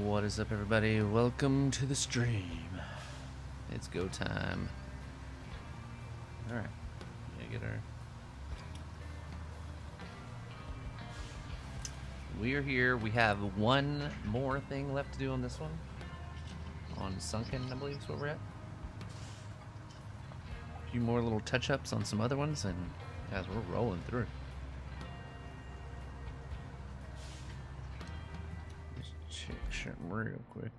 What is up, everybody? Welcome to the stream. It's go time. Alright. Get our... We are here. We have one more thing left to do on this one. On Sunken, I believe is where we're at. A few more little touch-ups on some other ones, and guys, we're rolling through. Check shit real quick.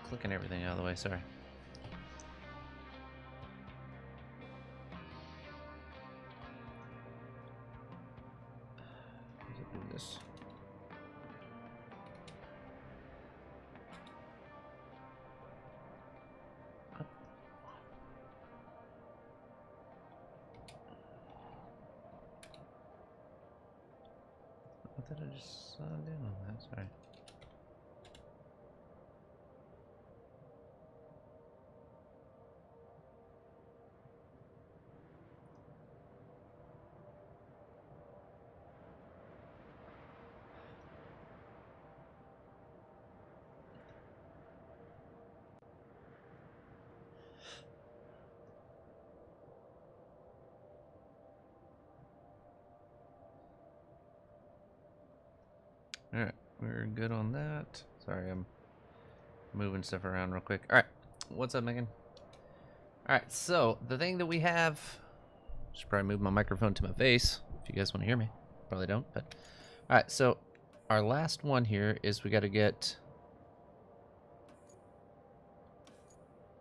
Clicking everything out of the way, sorry. Do this. What did I just do? That's right. Alright, we're good on that. Sorry, I'm moving stuff around real quick. Alright, what's up, Megan? Alright, so the thing that we have... Should probably move my microphone to my face if you guys want to hear me. Probably don't, but... Alright, so our last one here is we got to get...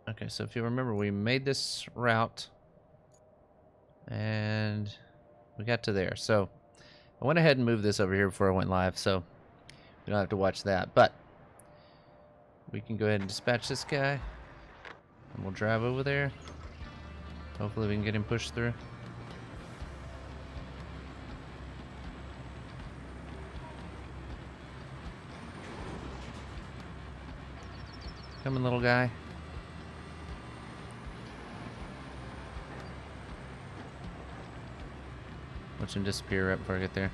Okay, so if you remember, we made this route and we got to there. So I went ahead and moved this over here before I went live, so you don't have to watch that, but we can go ahead and dispatch this guy and we'll drive over there. Hopefully we can get him pushed through. Coming, little guy. Watch him disappear right before I get there.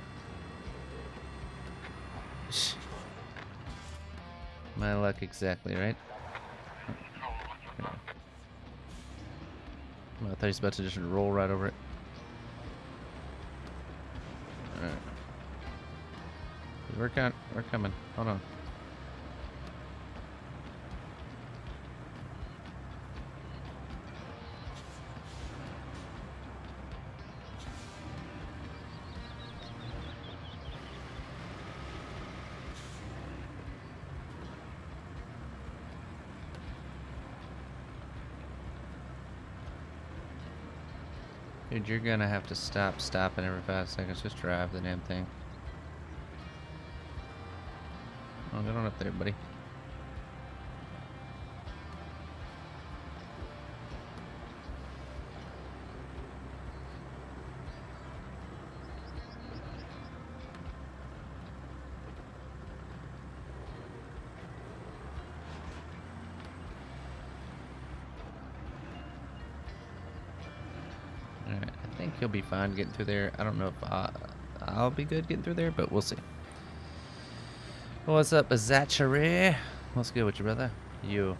My luck exactly, right? I thought he was about to just roll right over it. Alright. We're coming. Hold on. Dude, you're gonna have to stop stopping every 5 seconds. Just drive the damn thing. Oh, get on up there, buddy. Alright, I think he'll be fine getting through there. I don't know if I'll be good getting through there, but we'll see. What's up, Zachary? What's good with you, brother? You.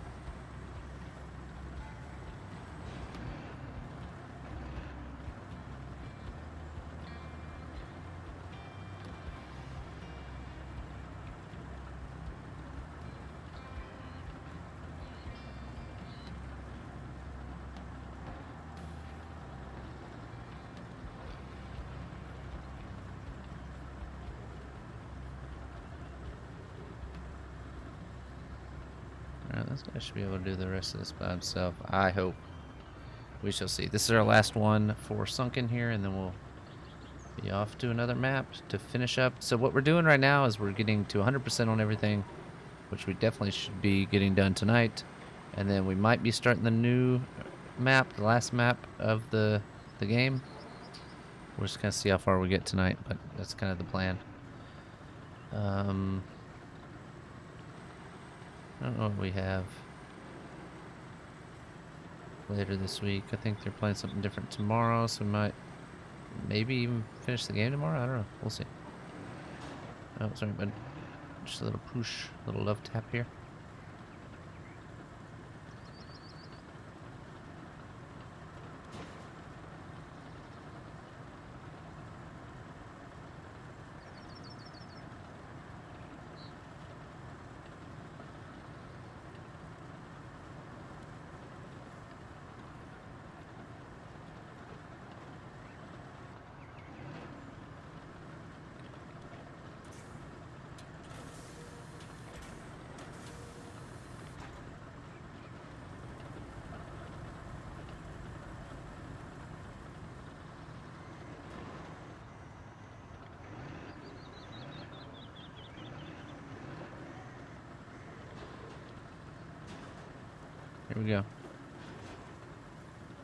Alright, this guy should be able to do the rest of this by himself. I hope. We shall see. This is our last one for Sunken here, and then we'll be off to another map to finish up. So what we're doing right now is we're getting to 100% on everything, which we definitely should be getting done tonight. And then we might be starting the new map, the last map of the game. We're just gonna see how far we get tonight, but that's kind of the plan. I don't know what we have later this week. I think they're playing something different tomorrow, so we might maybe even finish the game tomorrow. I don't know. We'll see. Oh, sorry, bud. Just a little push, a little love tap here. Here we go.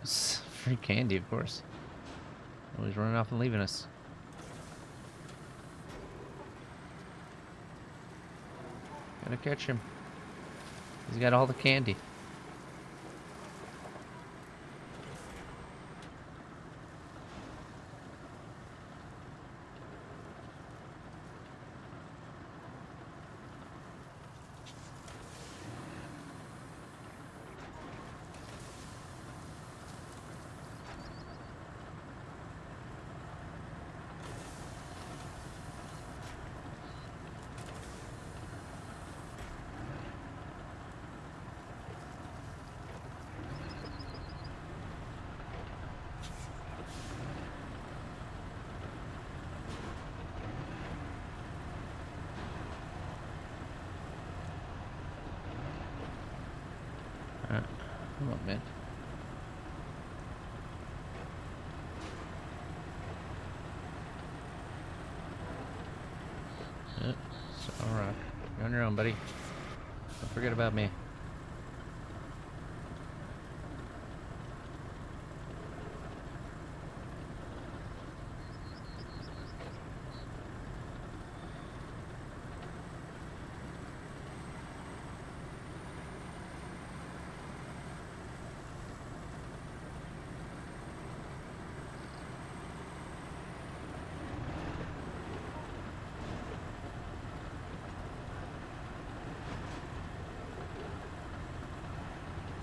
It's free candy, of course. Always running off and leaving us. Gotta catch him. He's got all the candy. Alright, come on, man. It's alright. You're on your own, buddy. Don't forget about me.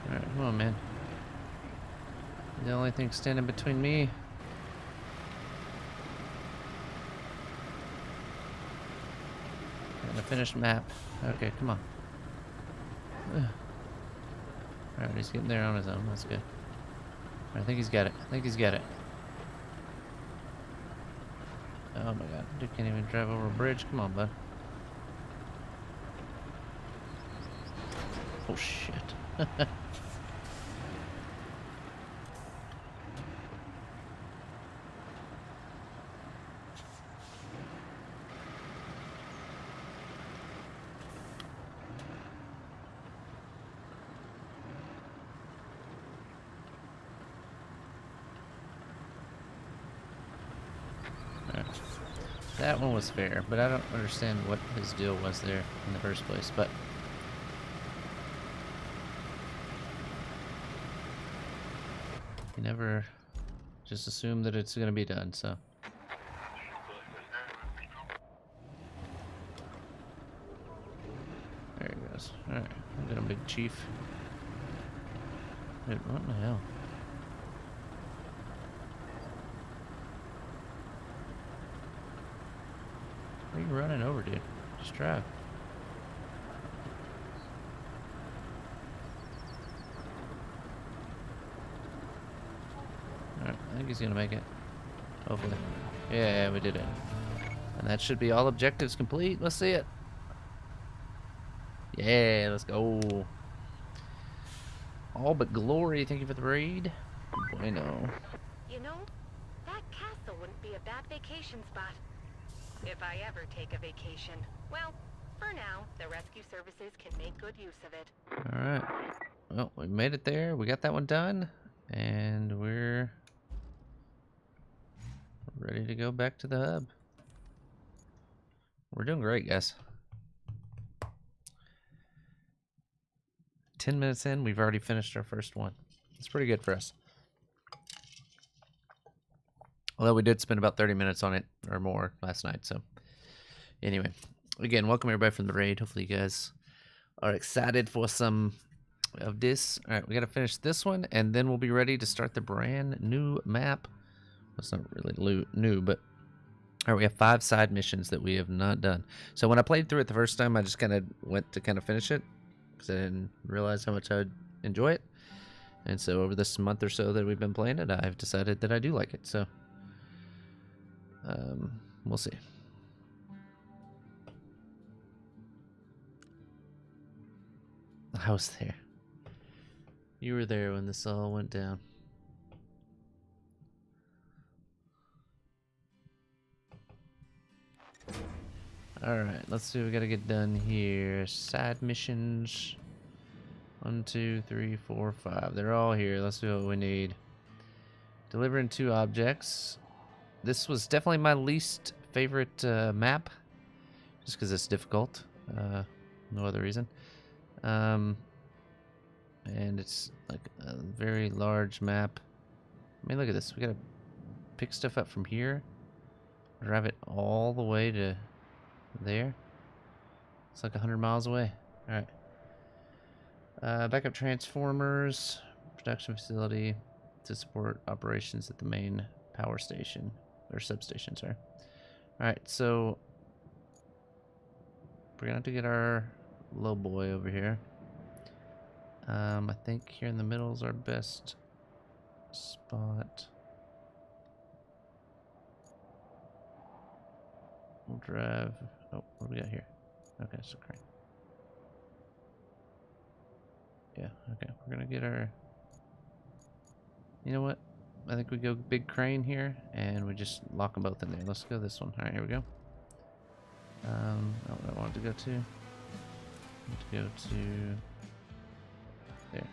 Alright, come on, man. The only thing standing between me. And a finished map. Okay, come on. Alright, he's getting there on his own. That's good. I think he's got it. I think he's got it. Oh my god. Dude can't even drive over a bridge. Come on, bud. Oh shit. That one was fair, but I don't understand what his deal was there in the first place, but you never just assume that it's going to be done, so. There he goes. Alright, I got a big chief. Dude, what in the hell? What are you running over, dude? Just drive. Alright, I think he's gonna make it. Hopefully. Yeah, we did it. And that should be all objectives complete. Let's see it. Yeah, let's go. All but glory. Thank you for the raid. Bueno. You know, that castle wouldn't be a bad vacation spot. If I ever take a vacation. Well, for now, the rescue services can make good use of it. Alright. Well, we made it there. We got that one done. And we're ready to go back to the hub. We're doing great, guys. 10 minutes in, we've already finished our first one. It's pretty good for us. Although we did spend about 30 minutes on it or more last night, so Anyway, again, welcome everybody from the raid. Hopefully you guys are excited for some of this. All right, we got to finish this one, and then we'll be ready to start the brand new map. It's not really new, but all right, we have 5 side missions that we have not done. So when I played through it the first time, I just kind of went to kind of finish it because I didn't realize how much I'd enjoy it. And so over this month or so that we've been playing it, I've decided that I do like it. So we'll see. I was there. You were there when this all went down. Alright, let's see what we gotta get done here. Side missions. 1, 2, 3, 4, 5. They're all here. Let's do what we need. Delivering 2 objects. This was definitely my least favorite map. Just because it's difficult. No other reason. And it's like a very large map. I mean, look at this. We gotta pick stuff up from here. Drive it all the way to there. It's like 100 miles away. Alright. Backup transformers. Production facility to support operations at the main power station. Or substation, sorry. Alright, so we're gonna have to get our low boy over here. I think here in the middle is our best spot. We'll drive. Oh, what do we got here? Okay, so crane. Yeah, okay. We're gonna get our. You know what? I think we go big crane here and we just lock them both in there. Let's go this one. Alright, here we go. Oh, I wanted to go to. Go to there.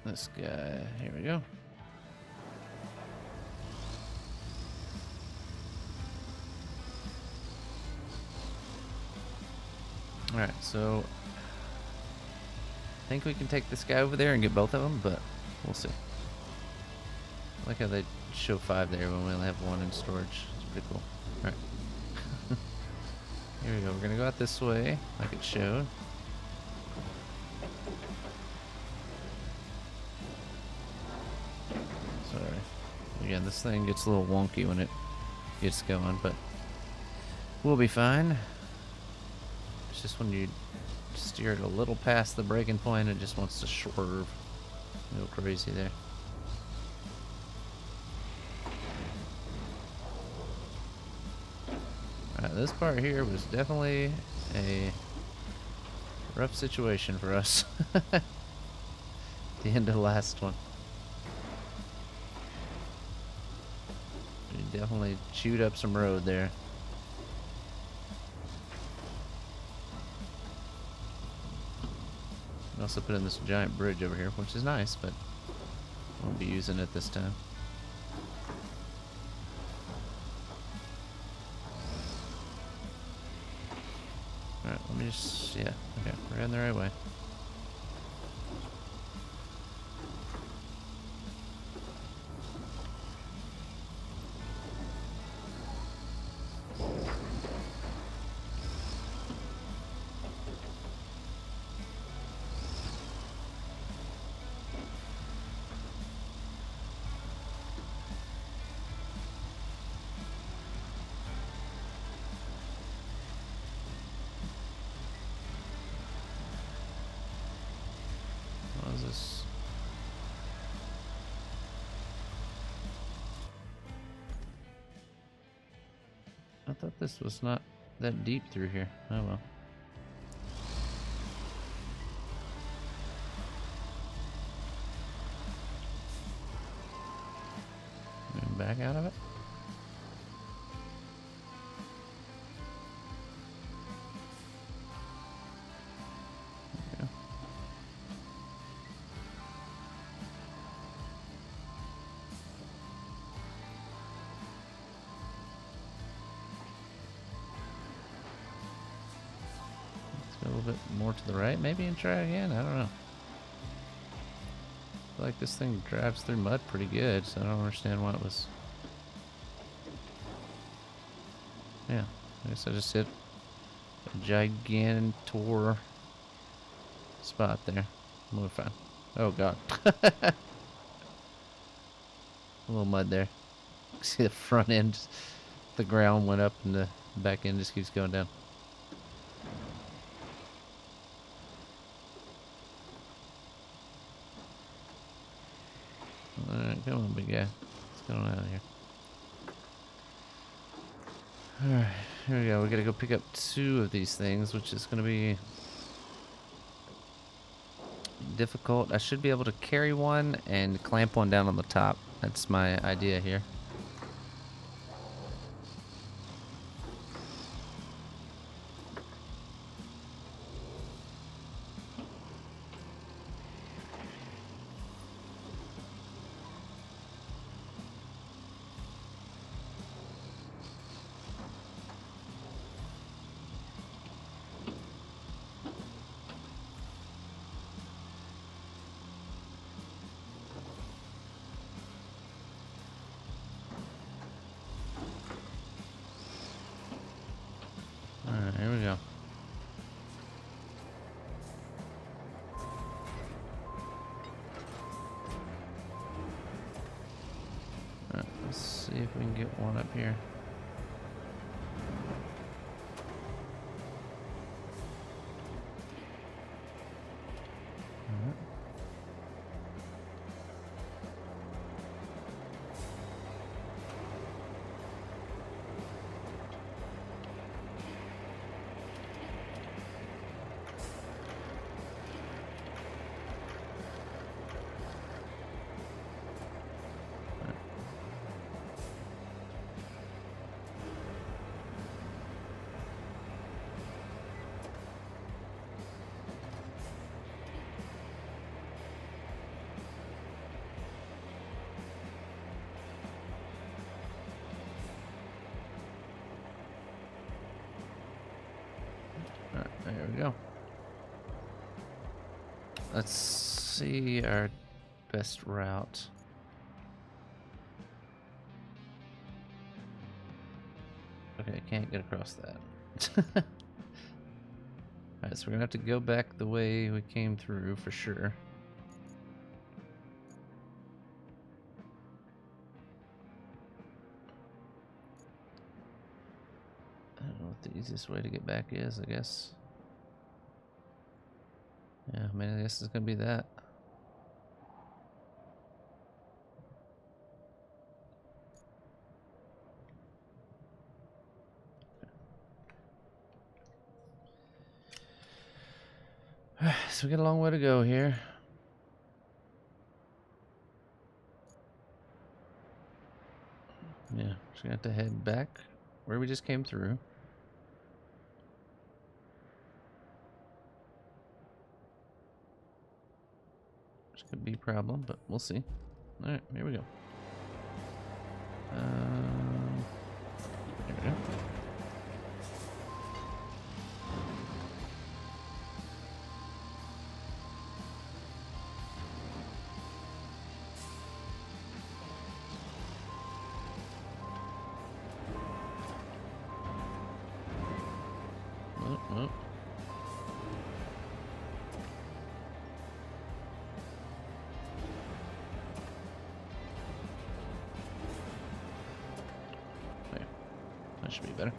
This guy, here we go. Alright, so I think we can take this guy over there and get both of them, but we'll see. I like how they show 5 there when we only have 1 in storage. It's pretty cool. Alright. Here we go. We're going to go out this way, like it showed. Sorry. Again, this thing gets a little wonky when it gets going, but we'll be fine. It's just when you steer it a little past the braking point, it just wants to swerve. Go crazy there. Alright, this part here was definitely a rough situation for us. The end of the last one. We definitely chewed up some road there. We also put in this giant bridge over here, which is nice, but won't be using it this time. Alright, let me just, yeah, okay, we're heading the right way. What is this? I thought this was not that deep through here. Oh well. Moving back out of it. There we go. Let's go a little bit more to the right, maybe, and try again. I don't know. feel like this thing drives through mud pretty good, so I don't understand why it was... Yeah, I guess I just hit a gigantor spot there. We're fine. Oh god. A little mud there. See the front end, the ground went up and the back end just keeps going down. Alright, come on, big guy. What's going on out here? Alright, here we go. We gotta go pick up 2 of these things, which is gonna be difficult. I should be able to carry one and clamp one down on the top. That's my idea here. Alright, here we go. Alright, let's see if we can get one up here. Alright. Alright, there we go. Let's see our best route. Okay, can't get across that. Alright, so we're gonna have to go back the way we came through for sure. I don't know what the easiest way to get back is, I guess. Yeah, I mean, I guess it's gonna be that. So we got a long way to go here. Yeah, just gonna have to head back where we just came through. Which could be a problem, but we'll see. Alright, here we go. There we go. Oh. There. That should be better.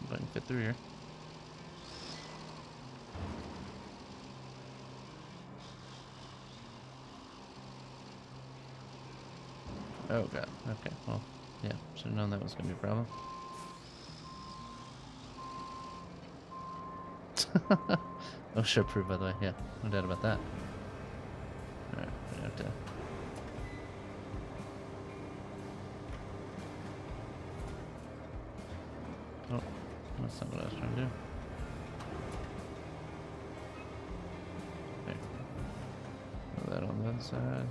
If I can fit through here. Oh god, okay, well, yeah, should have known that was going to be a problem. Oh, should prove, by the way, yeah, no doubt about that. Alright, we have to... Oh, that's not what I was trying to do. There. Put that on the other side.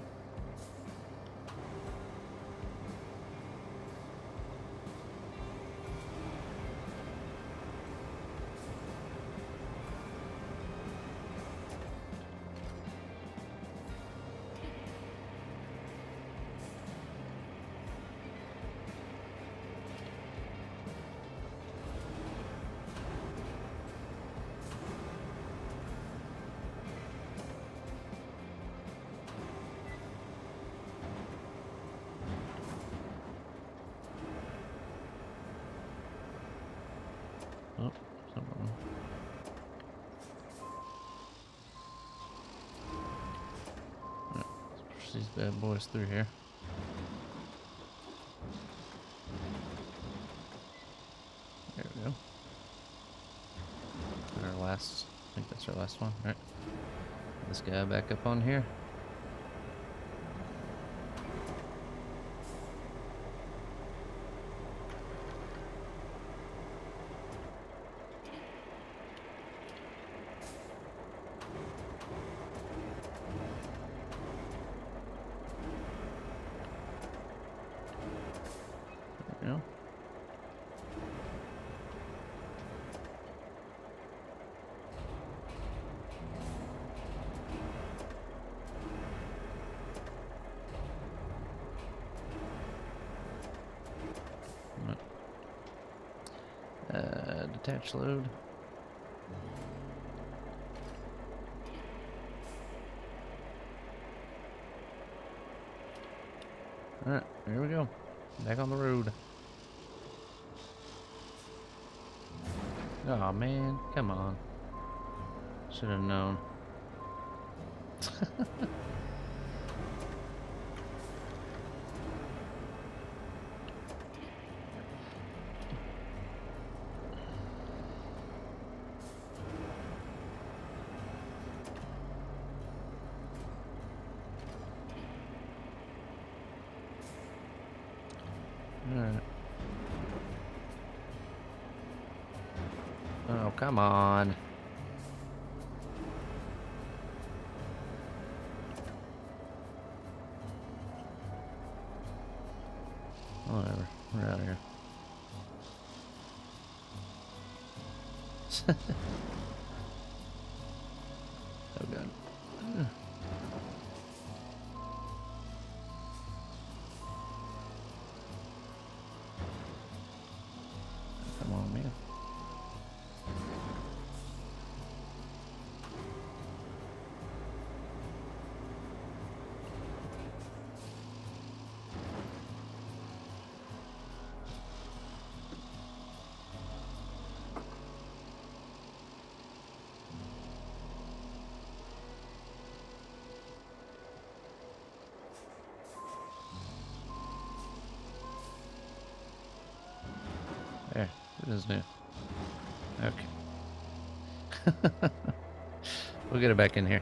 Oh, someone. Alright, let's push these bad boys through here. There we go. Our last, I think that's our last one. Alright. This guy back up on here. There we go. Detach load. Alright, here we go. Back on the road. Oh man, come on. Should have known. Alright. Oh, come on. Whatever. We're out of here. Oh god. Come on, man. There. It is new. Okay. We'll get it back in here.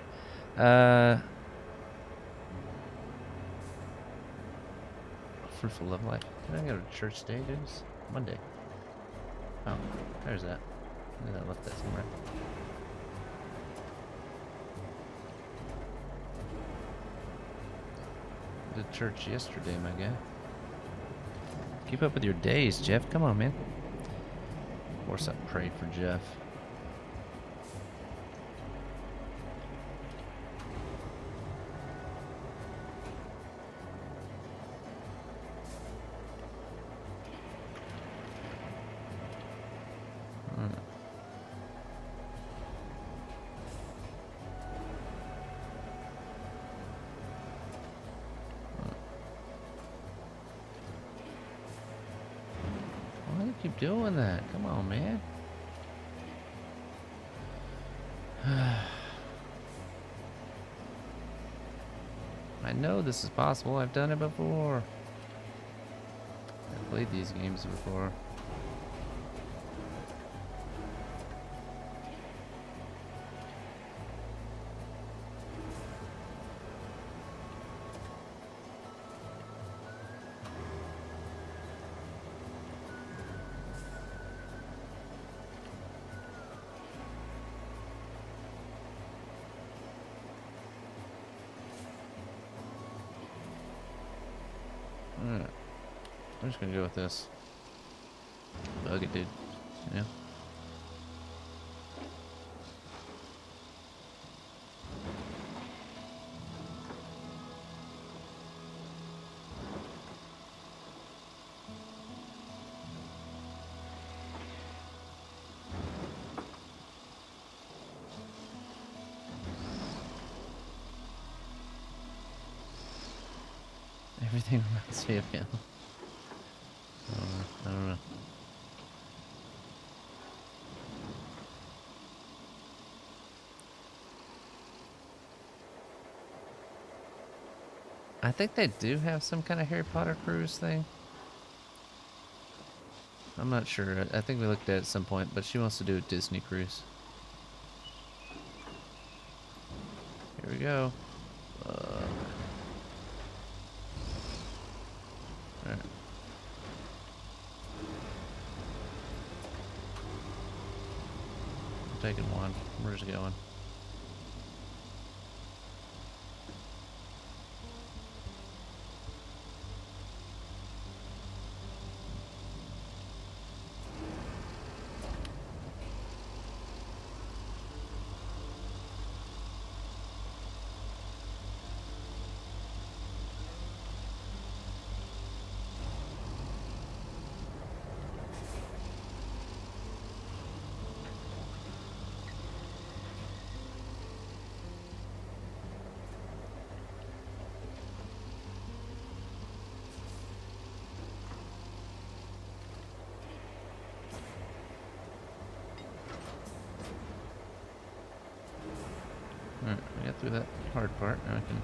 Fruitful love life. Did I go to church today, dudes? Monday. Oh, there's that. I left that somewhere. Did church yesterday, my guy. Keep up with your days, Jeff. Come on, man. Of course I prayed for Jeff. Why do you keep doing that? Come on, man. I know this is possible. I've done it before. I've played these games before. Alright. I'm just gonna go with this. Bug it, dude. Yeah. Everything reminds me of him. I don't know. I think they do have some kind of Harry Potter cruise thing. I'm not sure. I think we looked at it at some point, but she wants to do a Disney cruise. Here we go. Alright. I'm taking one. Where's it going? Alright, we got through that hard part. Now I can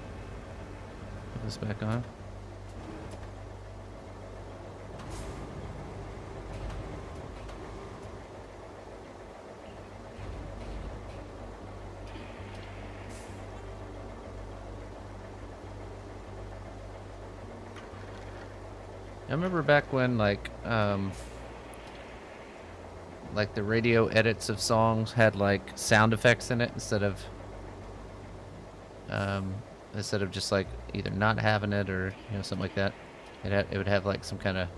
put this back on. I remember back when like the radio edits of songs had like sound effects in it instead of just like either not having it or something like that. It would have like some kind of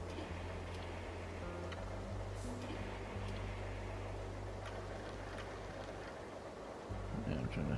I'm trying to.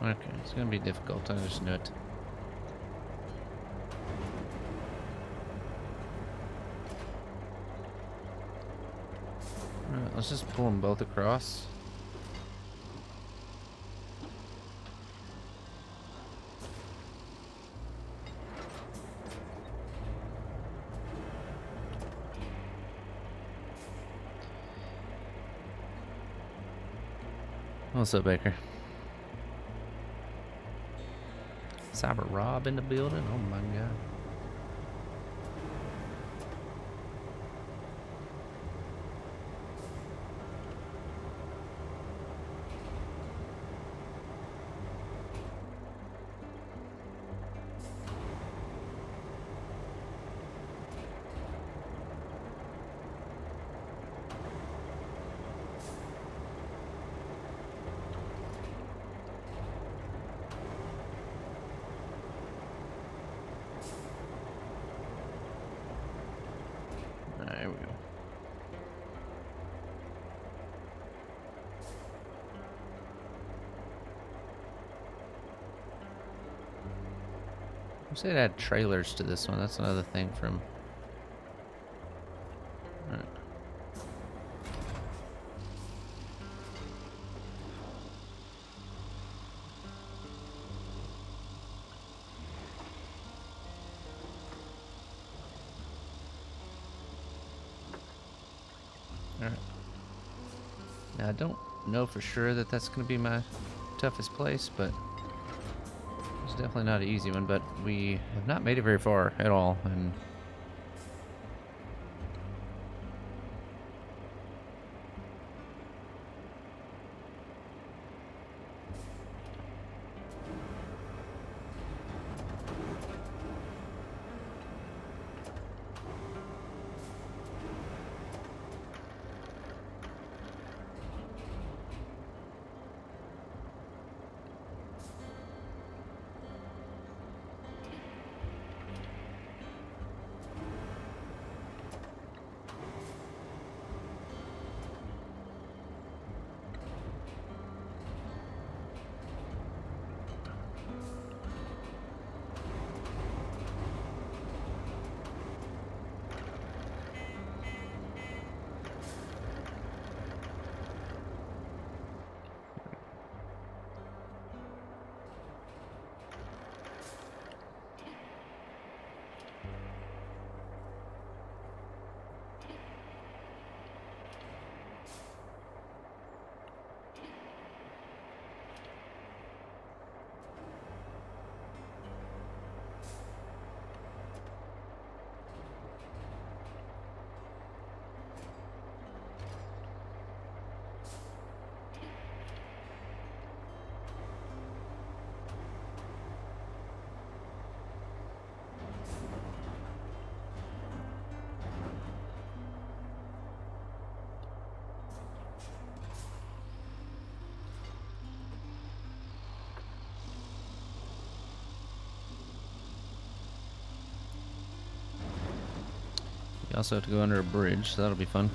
Okay, it's gonna be difficult. I just knew it. Alright, let's just pull them both across. What's up, Baker? Cyber Rob in the building? Oh my god. There we go. You said it had trailers to this one. That's another thing from. Alright. Alright. Now I don't know for sure that that's going to be my toughest place, but it's definitely not an easy one. But we have not made it very far at all, and You also have to go under a bridge, so that'll be fun.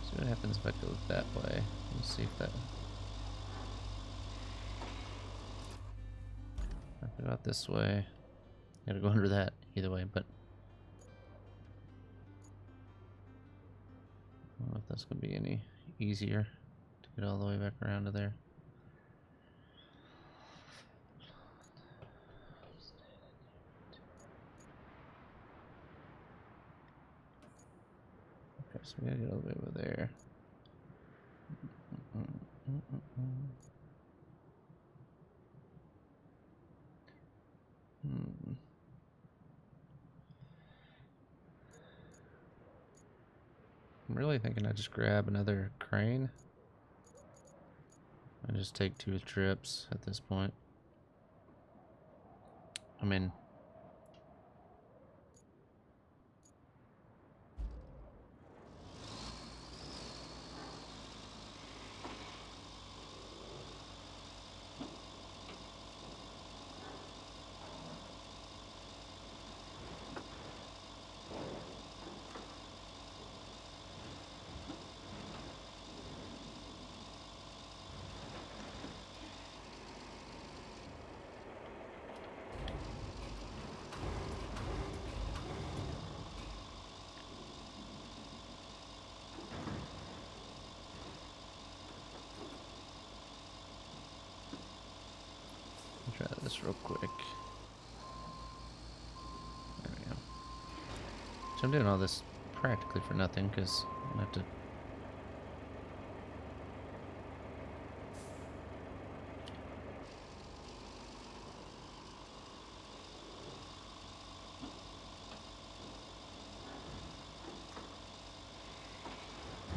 See what happens if I go that way. Let's see if that... If I go out this way, gotta go under that either way, but I don't know if that's gonna be any easier to get all the way back around to there. Okay, so we gotta get all the way over there. I'm really thinking I just grab another crane and just take 2 trips at this point. I mean, try this real quick. There we go. So I'm doing all this practically for nothing because I have to.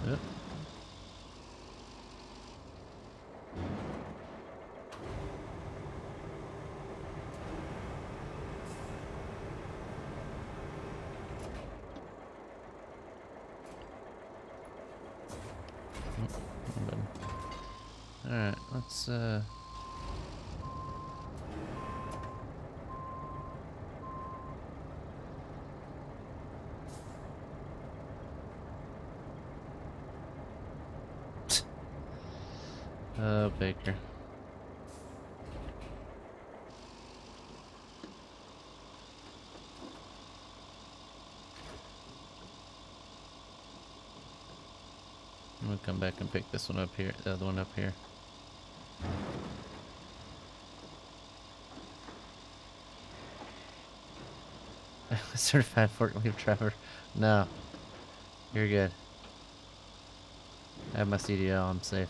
Yep. Alright, let's oh, Baker. I'm gonna come back and pick this one up here, the other one up here. Certified forklift driver. No. You're good. I have my CDL, I'm safe.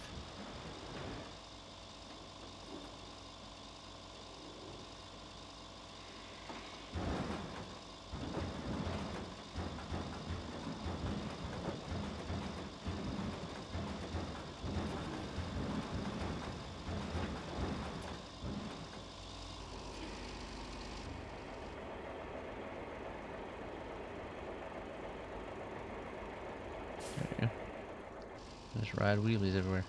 There we go. Just ride wheelies everywhere.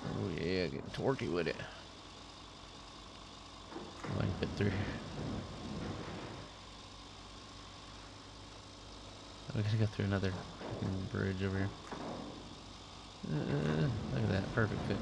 Oh yeah, getting torquey with it. I can fit through. We gotta go through another bridge over here. Look at that, perfect fit.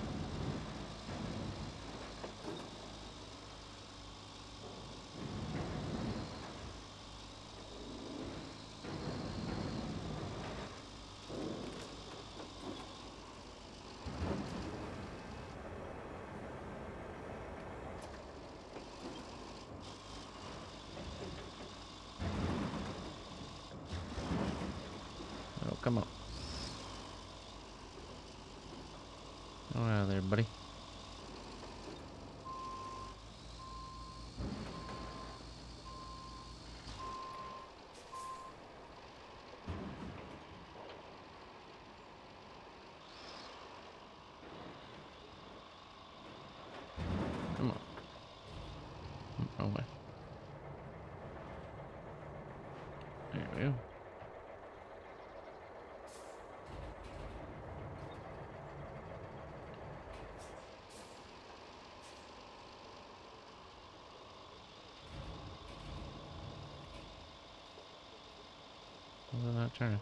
Oh, come on. Go out of there, buddy. Come on. Wrong way. There we go. Why is it not turning?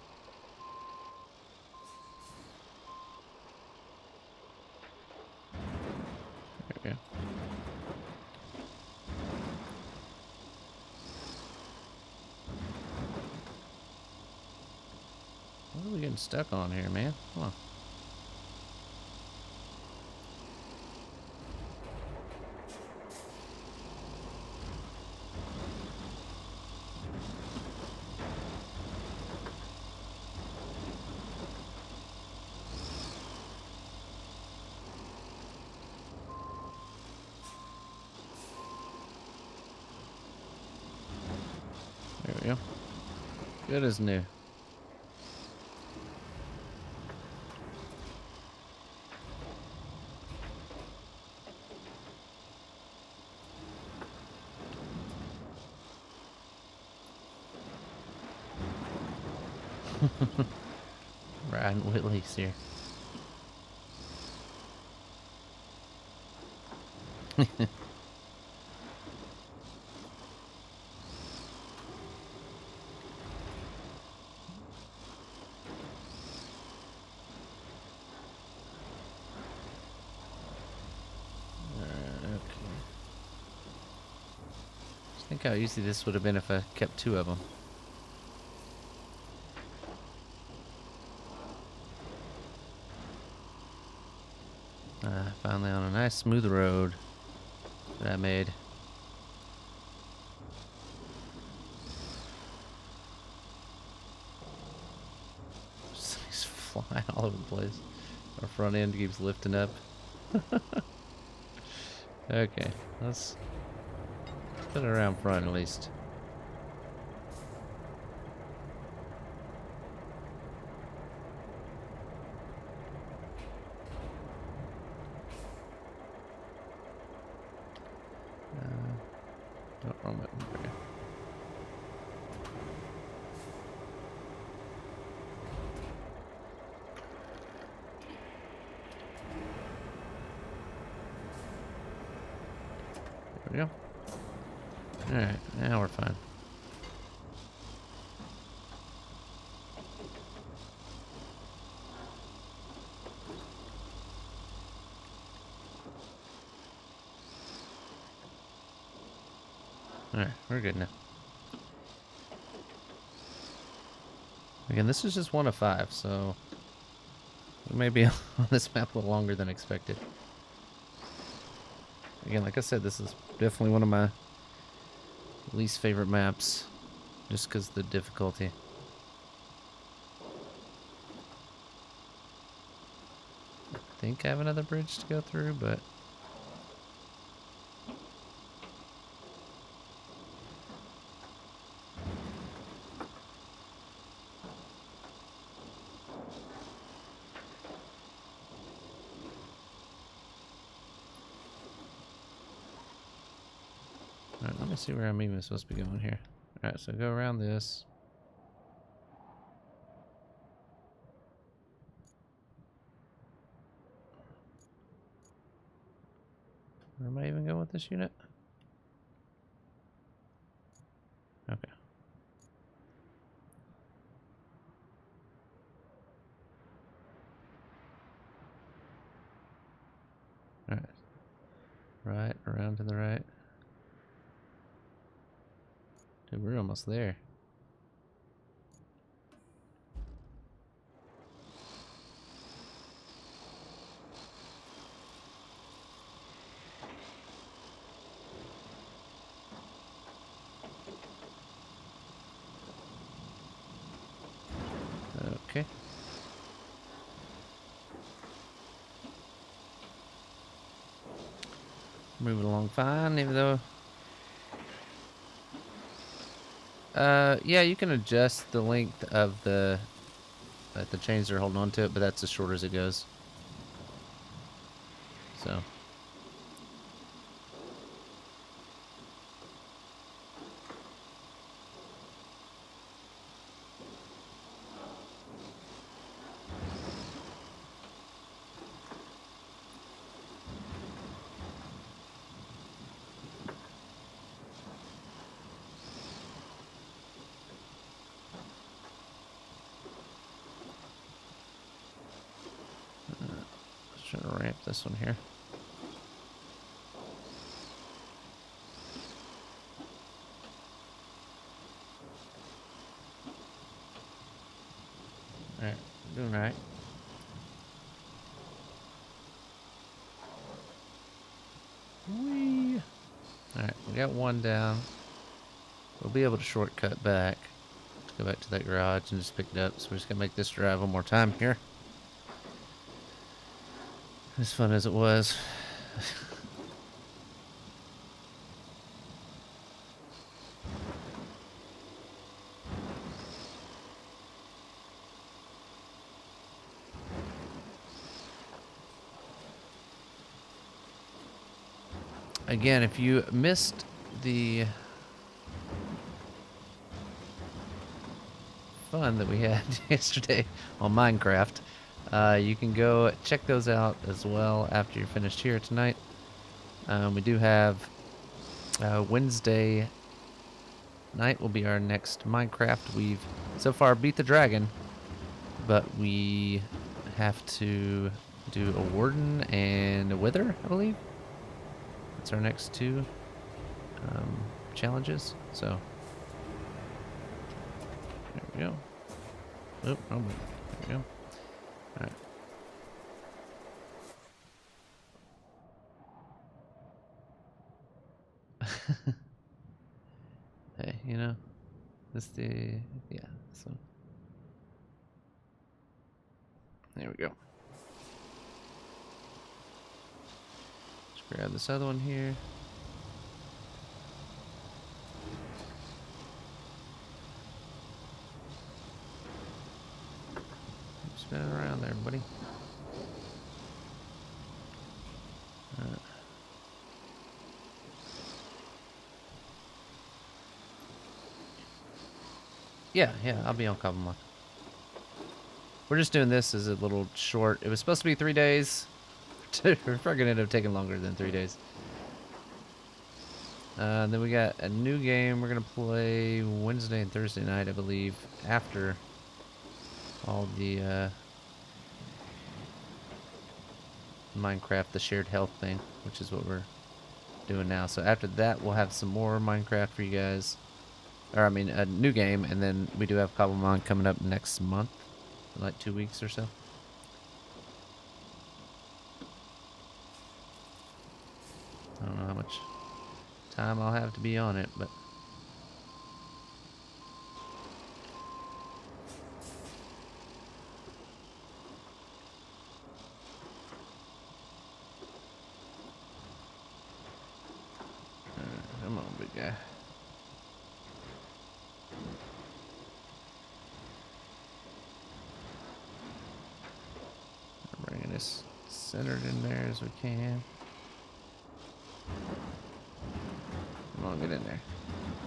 There we go. What are we getting stuck on here, man? Come on. There we go. Good as new. Riding Whitley's here. Think how easy this would have been if I kept 2 of them. Finally on a nice smooth road that I made. He's flying all over the place. Our front end keeps lifting up. Okay, let's put it around front at least. Oh, wrong button. Okay. There we go. Alright, now we're fine. Alright, we're good now. Again, this is just 1 of 5, so we may be on this map a little longer than expected. Again, like I said, this is definitely one of my least favorite maps, just because of the difficulty. I think I have another bridge to go through, but alright, let me see where I'm even supposed to be going here. Alright, so go around this. Where am I even going with this unit? Okay. Alright. Right, around to the right. Dude, we're almost there. Okay. Moving along fine, even though... yeah, you can adjust the length of the chains are holding on to it, but that's as short as it goes. So... Trying to ramp this one here. Alright, doing right. Whee! Alright, we got one down. We'll be able to shortcut back. Go back to that garage and just pick it up. So we're just gonna make this drive one more time here. As fun as it was. Again, if you missed the fun that we had yesterday on Minecraft, you can go check those out as well after you're finished here tonight. We do have Wednesday night will be our next Minecraft. We've so far beat the dragon, but we have to do a warden and a wither, I believe. That's our next two challenges. So there we go. Oop, oh, there we go. All right. Hey, you know, this yeah. So there we go. Just grab this other one here. Spinning around there, buddy. Yeah, I'll be on Cobble Mock. We're just doing this as a little short. It was supposed to be 3 days. We're probably gonna end up taking longer than 3 days. Then we got a new game we're gonna play Wednesday and Thursday night, I believe, after all the Minecraft, the shared health thing, which is what we're doing now. So after that, we'll have some more Minecraft for you guys. Or, I mean, a new game, and then we do have Cobblemon coming up next month, in like 2 weeks or so. I don't know how much time I'll have to be on it, but come on, big guy. Bringing this centered in there as we can. Come on, get in there.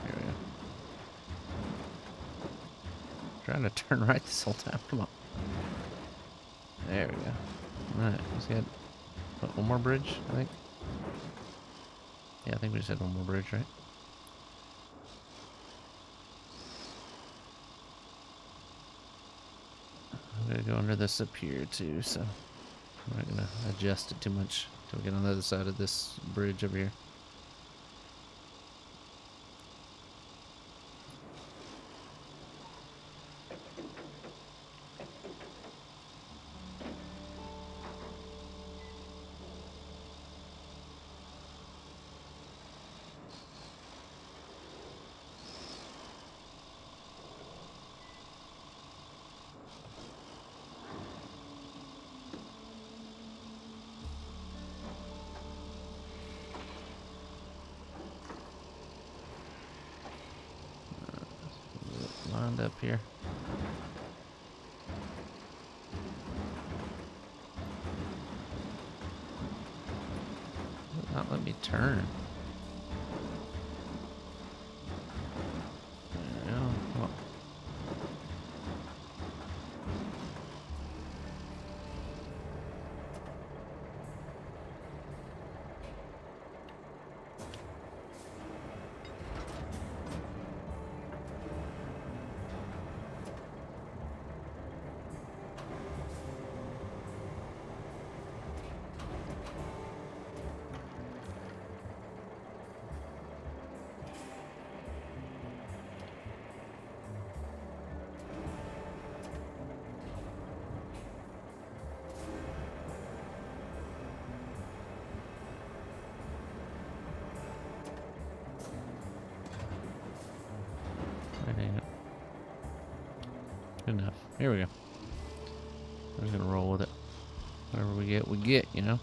There we go. Trying to turn right this whole time. Come on. There we go. Alright, just got what, one more bridge, I think. Yeah, I think we just had one more bridge, right? I'm gonna go under this up here too, so I'm not gonna adjust it too much until we get on the other side of this bridge over here. Lined up here. Will not let me turn. There we go. Come on. Here we go. We're just gonna roll with it. Whatever we get, you know?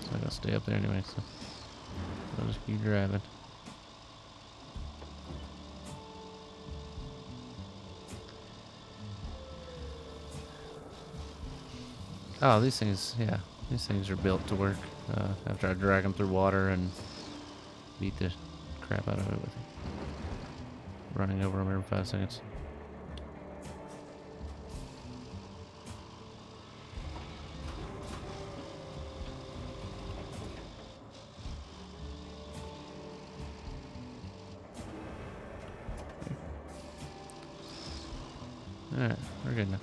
So I gotta stay up there anyway, so I'll just keep driving. Oh, these things, yeah. These things are built to work. After I drag them through water and beat the crap out of it with running over them every 5 seconds. Alright, we're good now.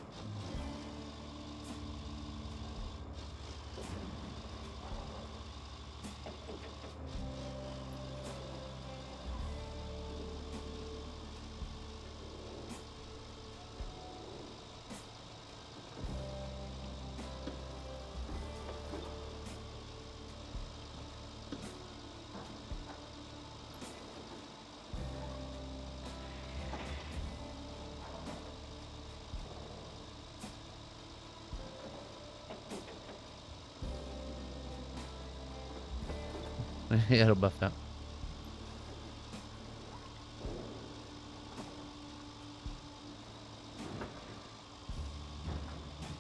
Yeah, it'll buff out.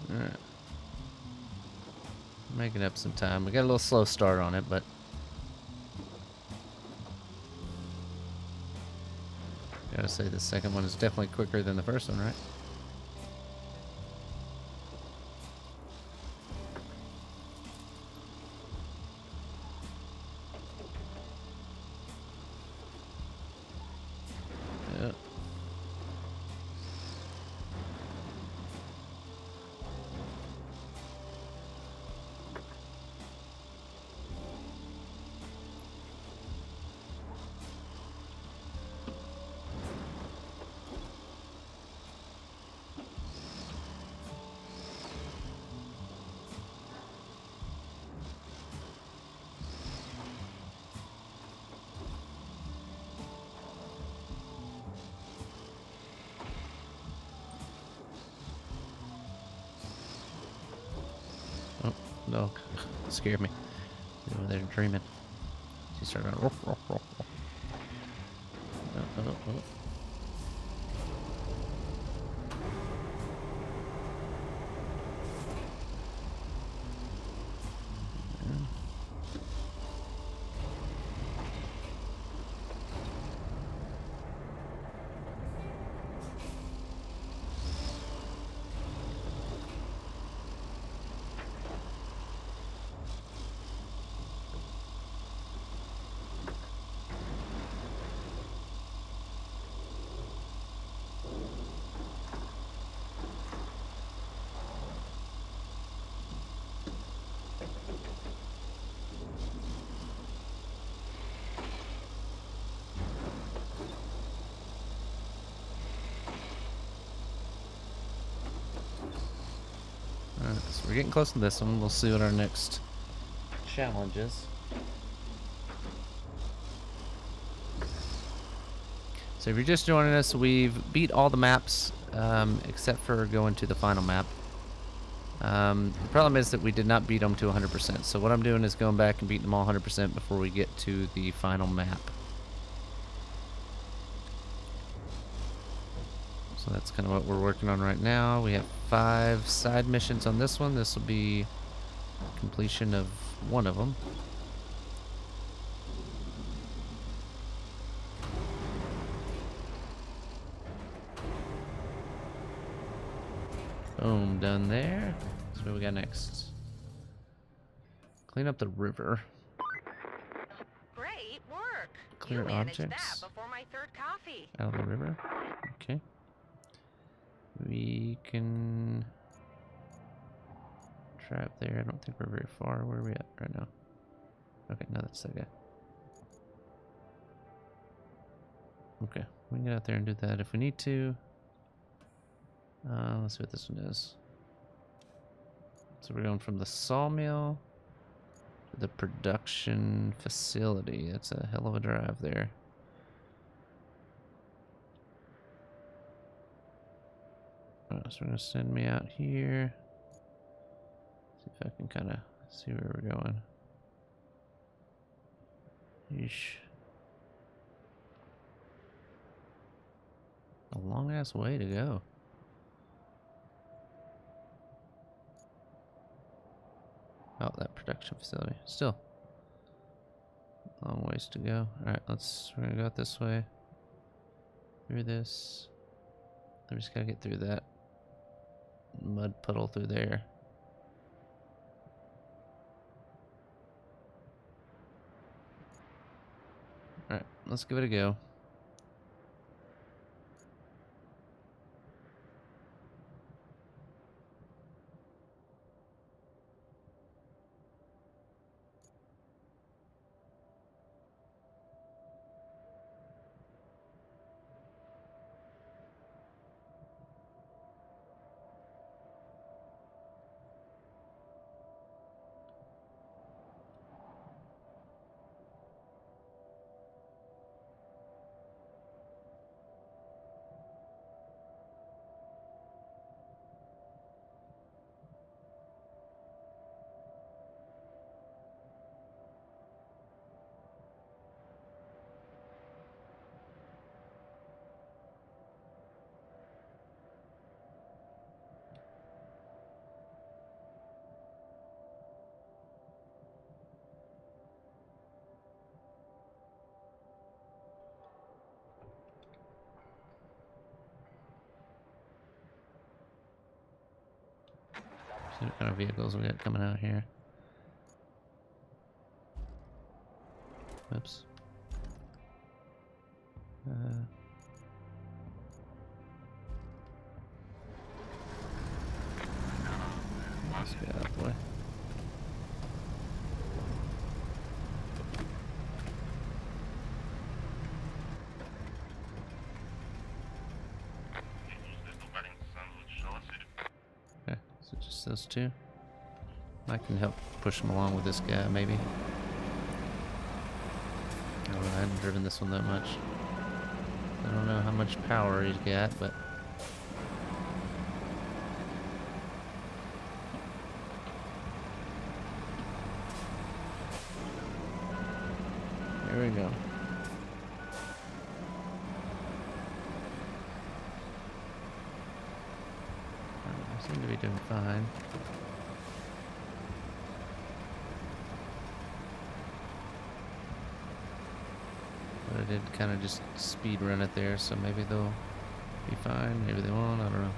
Alright. Making up some time. We got a little slow start on it, but gotta say the second one is definitely quicker than the first one, right? Yeah. Oh, no. Scared me. Over there dreaming. She started going, ruff, ruff, ruff, ruff. Oh, oh, oh. Alright, so we're getting close to this one. We'll see what our next challenge is. So if you're just joining us, we've beat all the maps except for going to the final map. The problem is that we did not beat them to 100%. So what I'm doing is going back and beating them all 100% before we get to the final map. So that's kind of what we're working on right now. We have 5 side missions on this one. This will be completion of one of them. Boom, done there. So what we got next? Clean up the river. Great work. Clear you managed objects. that before my third coffee. Out of the river. Okay. We can trap there. I don't think we're very far. Where are we at right now? Okay, no, that's that guy. Okay, we can get out there and do that if we need to. Let's see what this one is. So we're going from the sawmill The production facility. That's a hell of a drive there. Alright, so we're gonna send me out here. See if I can kind of see where we're going. Yeesh. A long ass way to go. Oh, that production facility. Still. Long ways to go. Alright, we're gonna go out this way. Through this. I just gotta get through that mud puddle through there. Alright, let's give it a go. See what kind of vehicles we got coming out here. Oops. Let's get out of the way. Okay, so just those two. I can help push them along with this guy, maybe. I don't know, I haven't driven this one that much. I don't know how much power he's got, but... Here we go. I seem to be doing fine. But I did kind of just speed run it there, so maybe they'll be fine, maybe they won't, I don't know.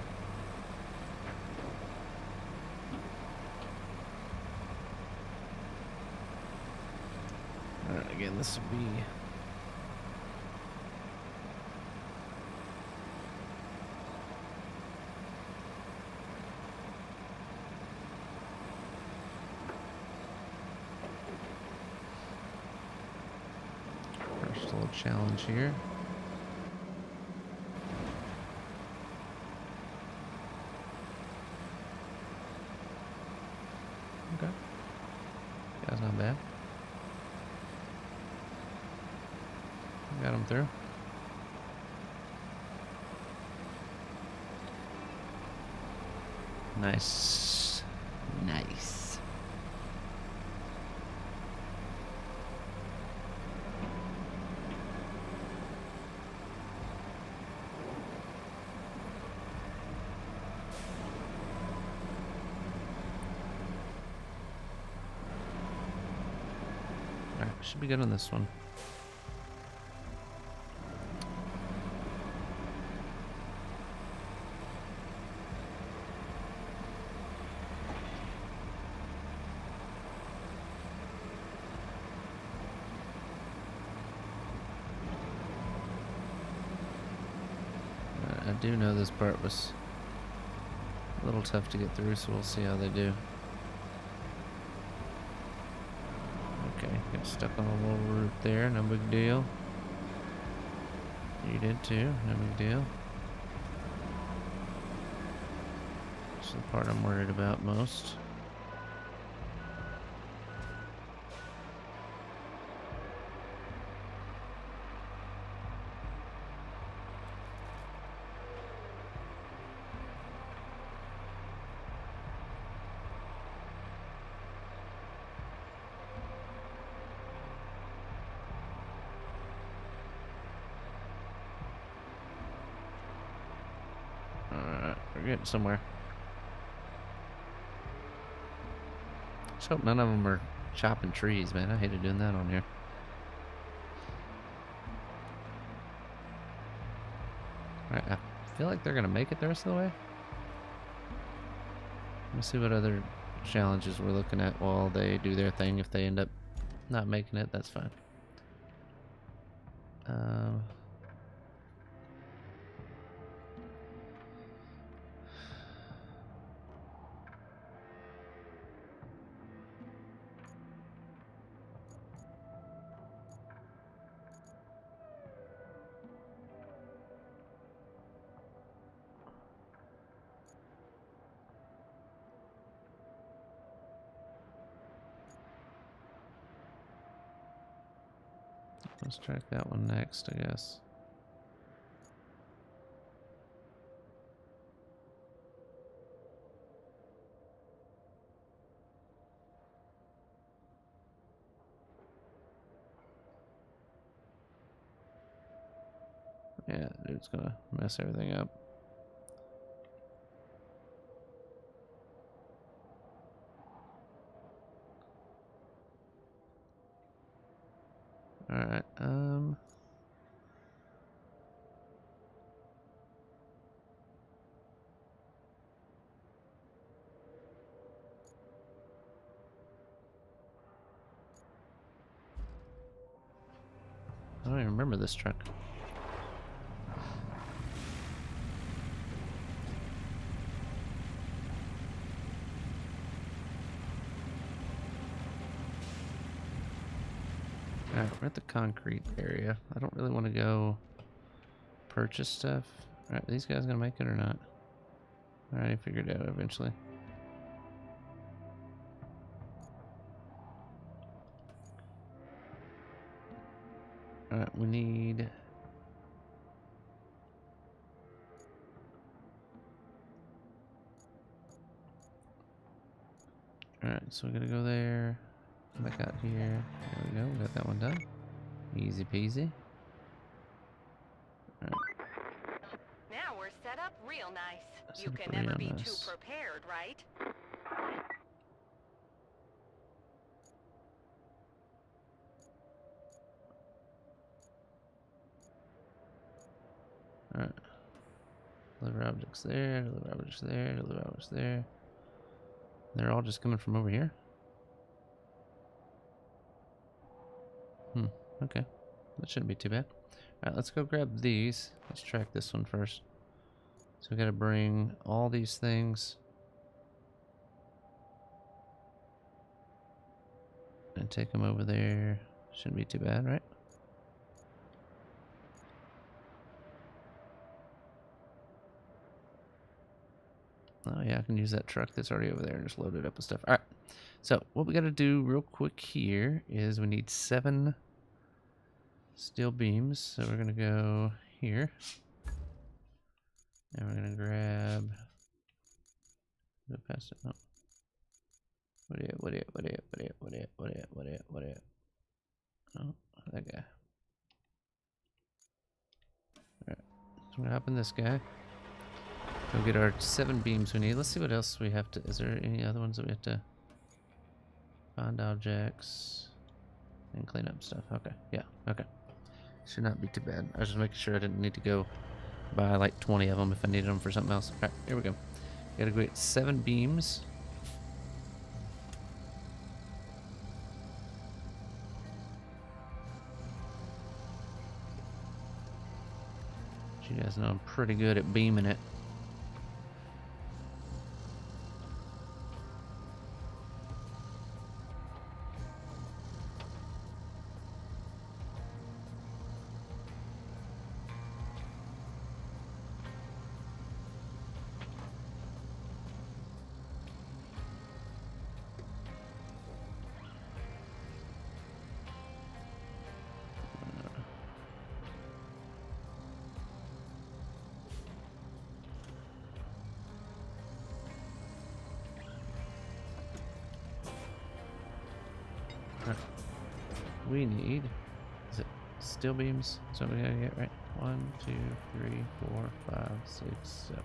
Alright, again, this will be... first little challenge here. Okay. That's not bad. Got him through. Nice. Nice. Alright, should be good on this one. I do know this part was a little tough to get through, so we'll see how they do. Okay, got stuck on a little root there, no big deal. You did too, no big deal. This is the part I'm worried about most. We're getting somewhere. Just hope none of them are chopping trees, man. I hated doing that on here. Alright, I feel like they're gonna make it the rest of the way. Let me see what other challenges we're looking at while they do their thing. If they end up not making it, that's fine. Let's track that one next, I guess. Yeah, dude's gonna mess everything up. Alright, I don't even remember this truck. Alright, we're at the concrete area. I don't really want to go purchase stuff. Alright, are these guys gonna make it or not? I already figured it out eventually. Alright, we need... Alright, so we gotta go there. Come back out here. There we go, we got that one done. Easy peasy. Now we're set up real nice. You can never be too prepared, right? Alright. Deliver objects there, deliver objects there, deliver objects there. They're all just coming from over here? Okay. That shouldn't be too bad. Alright, let's go grab these. Let's track this one first. So we gotta bring all these things and take them over there. Shouldn't be too bad, right? Oh yeah, I can use that truck that's already over there and just load it up with stuff. Alright, so what we gotta do real quick here is we need 7 steel beams. So we're gonna go here. And we're gonna grab... Go past it. Oh. What are you? Oh, that guy. Alright, so we're gonna hop in this guy. Go get our 7 beams we need. Let's see what else we have to... Is there any other ones that we have to... Find objects... And clean up stuff. Okay, yeah, okay. Should not be too bad. I was just making sure I didn't need to go buy like 20 of them if I needed them for something else. Alright, here we go. Gotta go get 7 beams. You guys know I'm pretty good at beaming it. We need, is it steel beams? So we gotta get right. 1, 2, 3, 4, 5, 6, 7.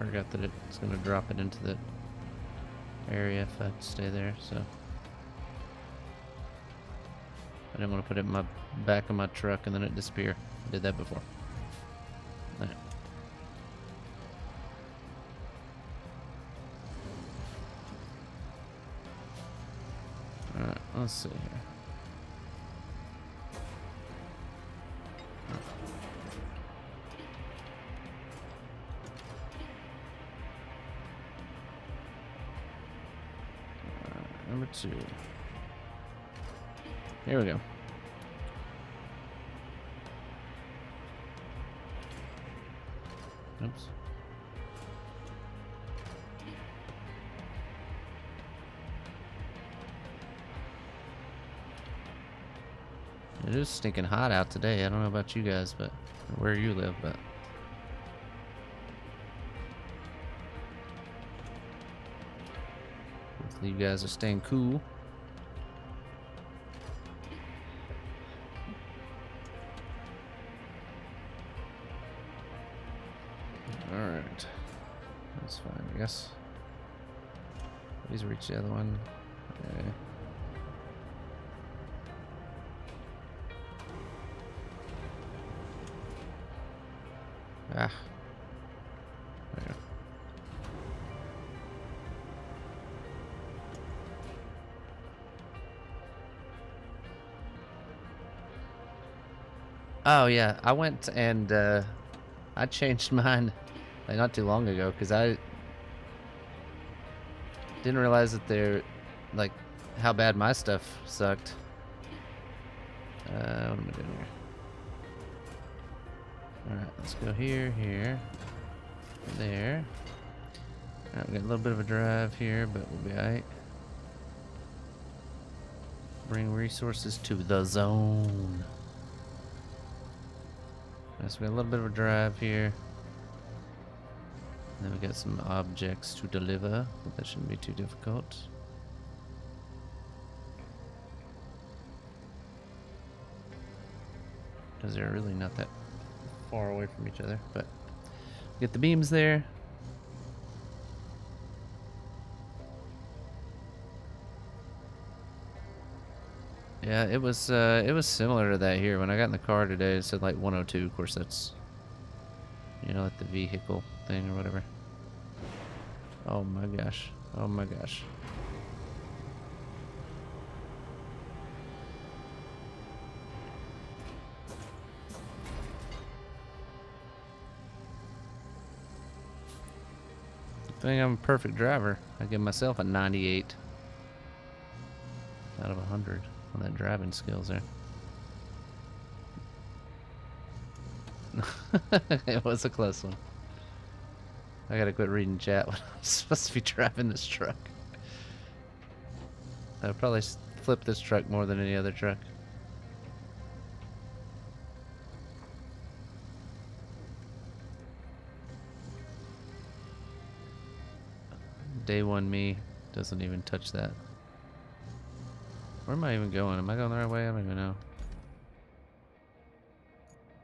forgot that it's gonna drop it into the area if I stay there, so I didn't want to put it in my back of my truck and then it disappear. I did that before. Alright. Alright, let's see here. Number 2. Here we go. Oops. It is stinking hot out today. I don't know about you guys, but or where you live, but hopefully you guys are staying cool. Alright. That's fine, I guess. Please reach the other one. Okay. Ah. There you go. Oh yeah, I went and I changed mine like not too long ago because I didn't realize that they're like how bad my stuff sucked. What am I doing here? Alright, let's go here, here, there. Alright, we got a little bit of a drive here, but we'll be alright. Bring resources to the zone. So we got a little bit of a drive here. And then we got some objects to deliver, but that shouldn't be too difficult. Because they're really not that far away from each other, but get the beams there. Yeah, it was similar to that here. When I got in the car today, it said like 102. Of course, that's, you know, like the vehicle thing or whatever. Oh my gosh. Oh my gosh. I think I'm a perfect driver. I give myself a 98 out of 100 on that driving skills there. It was a close one. I gotta quit reading chat when I'm supposed to be driving this truck. I'll probably flip this truck more than any other truck. Day one me doesn't even touch that. Where am I even going? Am I going the right way? I don't even know.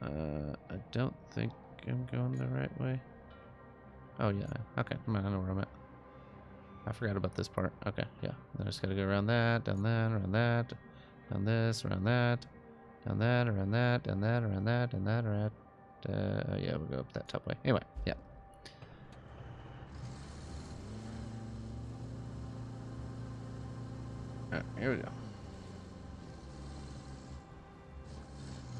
I don't think I'm going the right way. Oh yeah, okay, I know where I'm at. I forgot about this part. Okay, yeah. Then I just gotta go around that, down that, around that, down this, around that, down that, around that, down that, around that, and that, around. Yeah, we'll go up that top way. Anyway, yeah. Alright, here we go.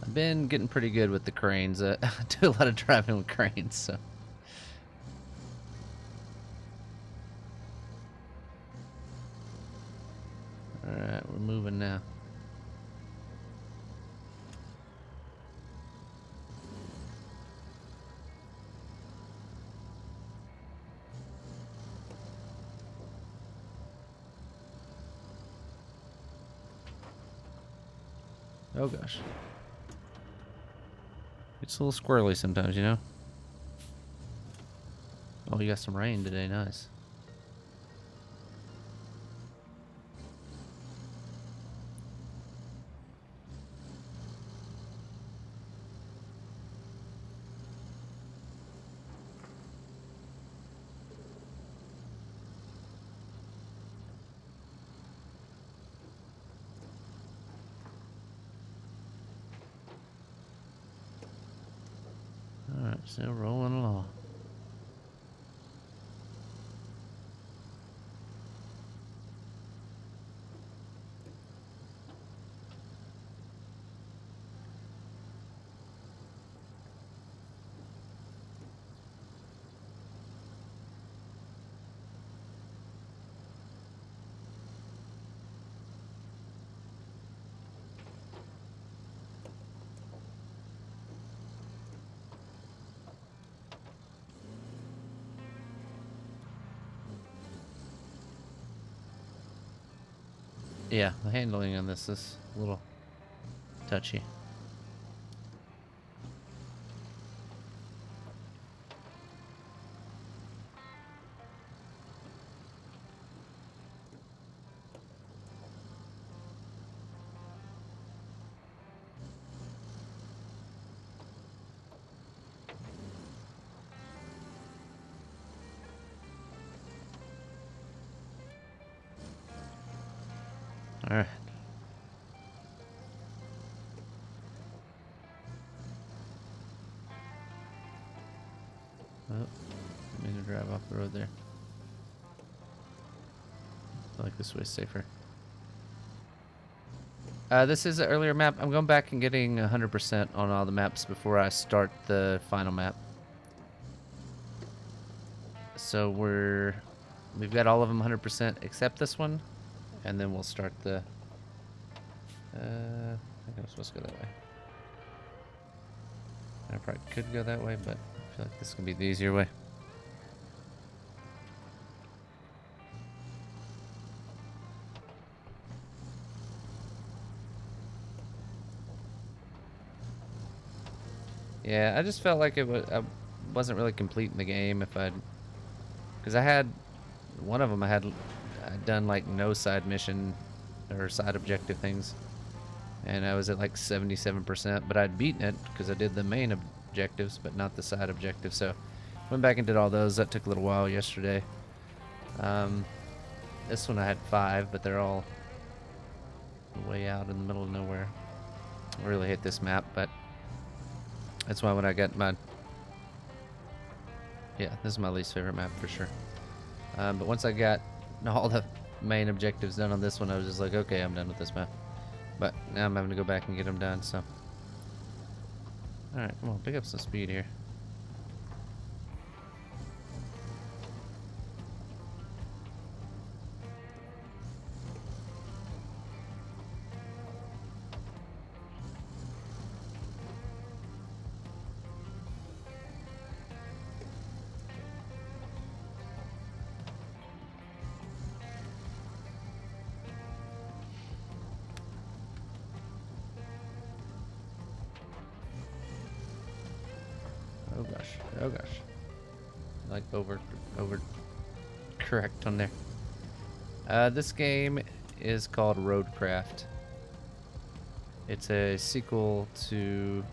I've been getting pretty good with the cranes. I do a lot of driving with cranes, so. Alright, we're moving now. Oh gosh. It's a little squirrely sometimes, you know? Oh, you got some rain today, nice. Still rolling along. Yeah, the handling on this is a little touchy. All right. Oh, I need to drive off the road there. I feel like this way's safer. This is an earlier map. I'm going back and getting 100% on all the maps before I start the final map. So we've got all of them 100% except this one, and then we'll start the. I think I'm supposed to go that way. I probably could go that way, but I feel like this is gonna be the easier way. Yeah, I just felt like I wasn't really completing the game if because I had one of them I'd done like no side mission or side objective things, and I was at like 77%, but I'd beaten it because I did the main objectives but not the side objectives. So went back and did all those. That took a little while yesterday. This one I had 5, but they're all way out in the middle of nowhere. I really hate this map, but that's why when I got my... Yeah, this is my least favorite map for sure. But once I got all the main objectives done on this one, I was just like, okay, I'm done with this map. But now I'm having to go back and get them done, so... Alright, come on, pick up some speed here. Oh gosh, oh gosh. Like over correct on there. This game is called Roadcraft. It's a sequel to,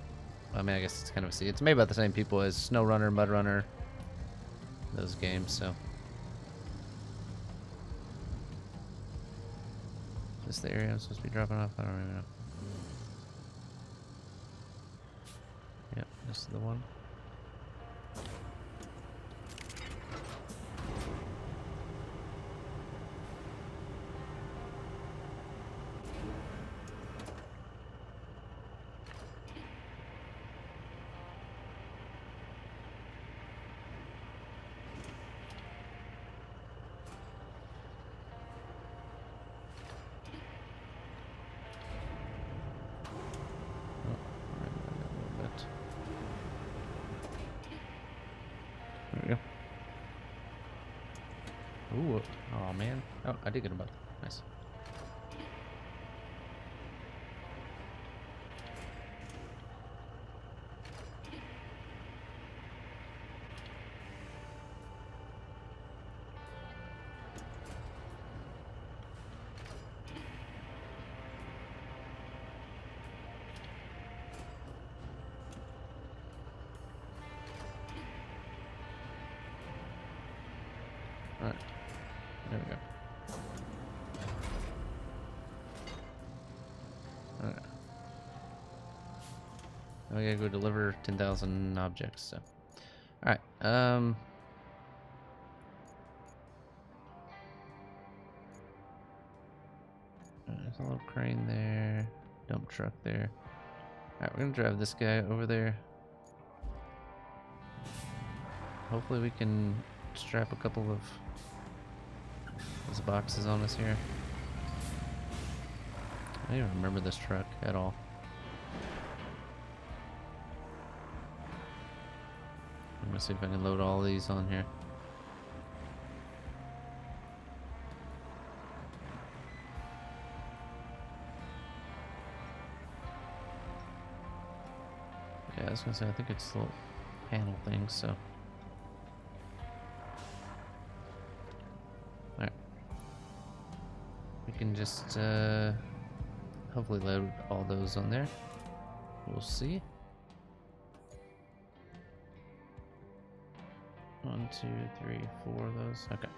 I mean, I guess it's kind of it's made by the same people as SnowRunner, MudRunner, those games, so. Is this the area I'm supposed to be dropping off? I don't even know. Yep, this is the one. There we go. Ooh, oh man. Oh, I did get a bug. Nice. Alright. There we go. Alright. I gotta go deliver 10,000 objects, so. There's a little crane there. Dump truck there. Alright, we're gonna drive this guy over there. Hopefully we can strap a couple of those boxes on us here. I don't even remember this truck at all. I'm gonna see if I can load all these on here. Yeah, I was gonna say, I think it's little panel things, so. Alright. We can just, hopefully load all those on there. We'll see. 1, 2, 3, 4 of those. Okay.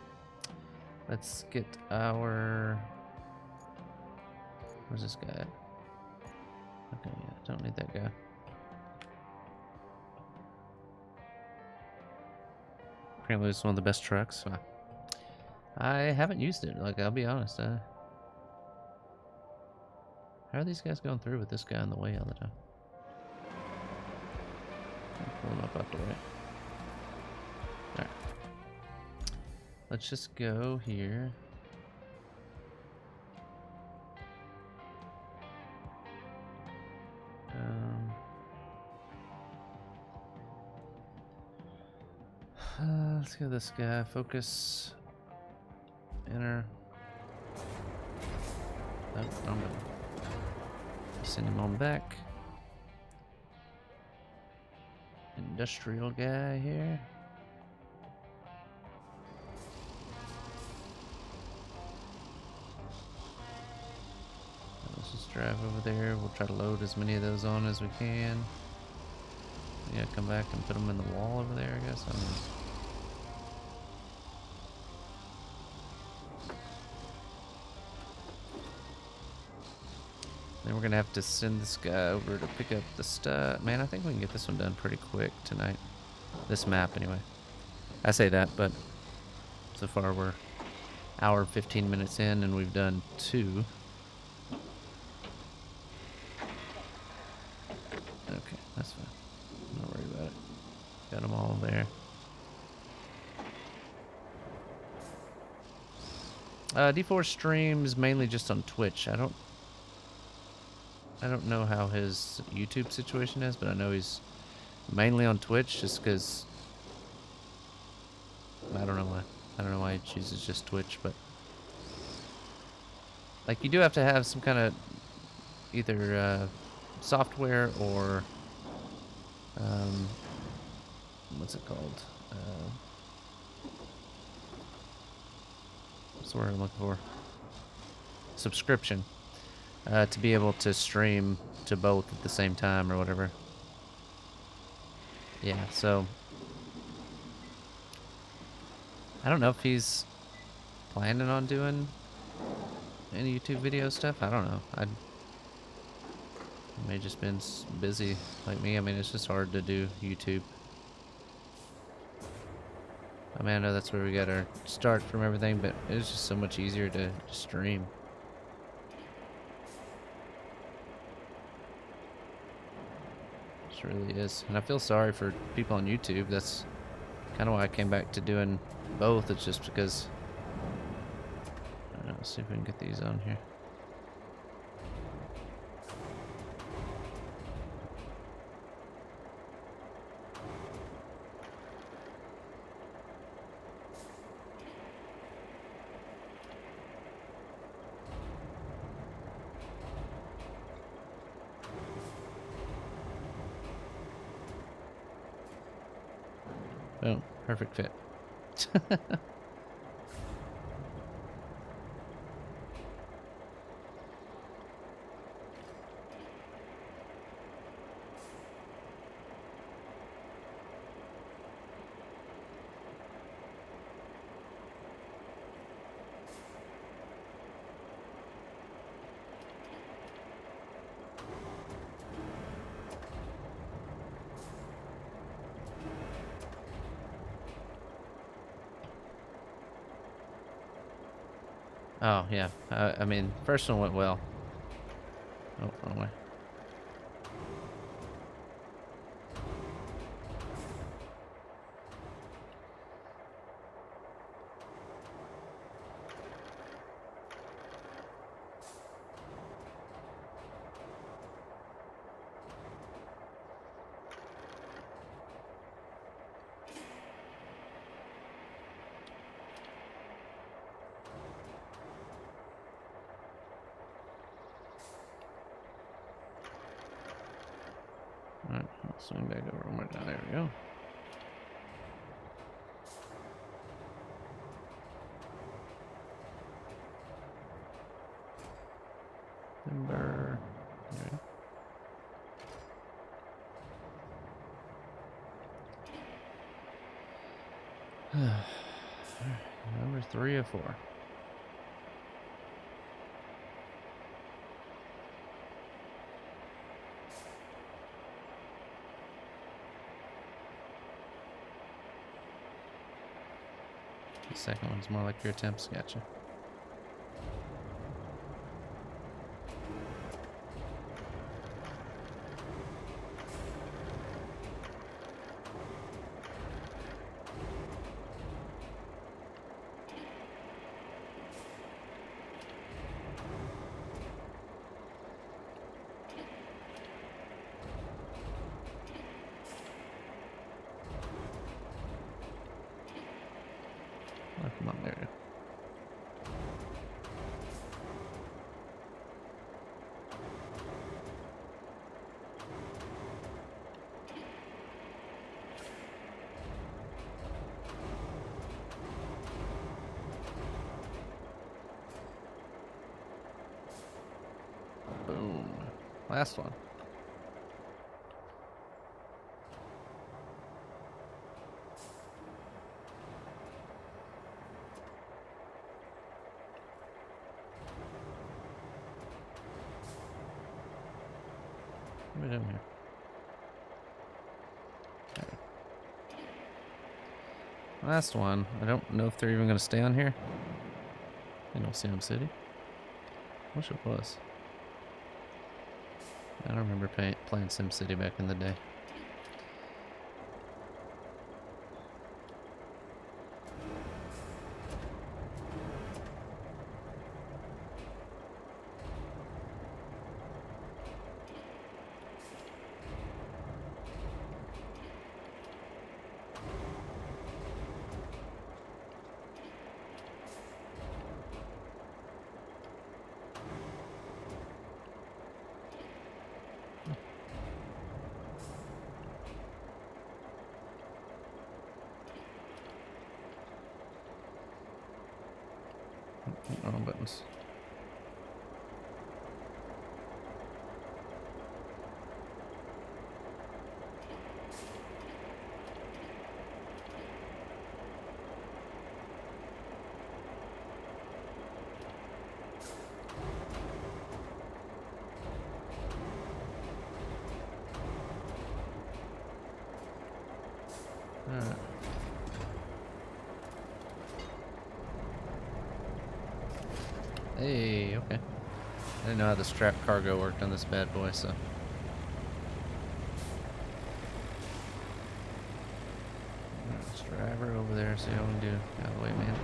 Let's get our... Where's this guy at? Okay, yeah, don't need that guy. Apparently it's one of the best trucks. So I haven't used it, like, I'll be honest. How are these guys going through with this guy in the way all the time? Pull him up out the way. Alright. Let's just go here. Let's get this guy. Focus. Enter. Oh, I'm gonna send him on back. Industrial guy here. Let's just drive over there. We'll try to load as many of those on as we can. Yeah, come back and put them in the wall over there, I guess. I don't know. Then we're gonna have to send this guy over to pick up the stuff. Man, I think we can get this one done pretty quick tonight. This map, anyway. I say that, but so far we're hour 15 minutes in, and we've done 2. Okay, that's fine. I'm not worried about it. Got them all there. D4 streams mainly just on Twitch. I don't know how his YouTube situation is, but I know he's mainly on Twitch just because I don't know why. I don't know why he chooses just Twitch, but like you do have to have some kind of either software or what's it called? What's the word I'm looking for? Subscription. To be able to stream to both at the same time or whatever. Yeah, so I don't know if he's planning on doing any YouTube video stuff. I don't know. I may just been busy like me. I mean, it's just hard to do YouTube. I mean, I know that's where we got our start from everything, but it's just so much easier to stream. It really is. And I feel sorry for people on YouTube. That's kind of why I came back to doing both. It's just because I don't know, let's see if we can get these on here. Boom. Perfect fit. Oh, yeah. I mean, first one went well. Oh, wrong way. Alright, I'll swing back over one more time. There we go. Number. There we go. Number 3 of 4. The second one's more like your attempts. Gotcha. Oh, come on, there we go. Boom. Last one. What are we doing here? Okay. Last one. I don't know if they're even going to stay on here. You know, Sim City. Wish it was. I don't remember playing Sim City back in the day. Wrong buttons. Alright. Hey, okay. I didn't know how the strap cargo worked on this bad boy, so. Let's drive her over there, see how we can do. Out of the way, man.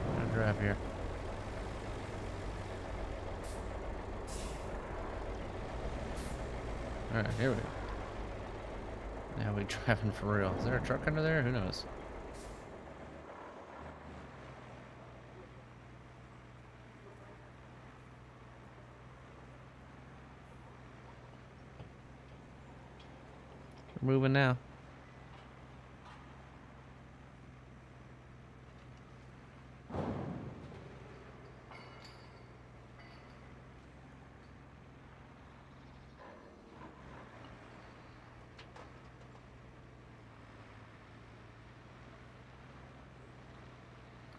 I'm gonna drive here. Alright, here we go. Now we driving for real. Is there a truck under there? Who knows? We're moving now.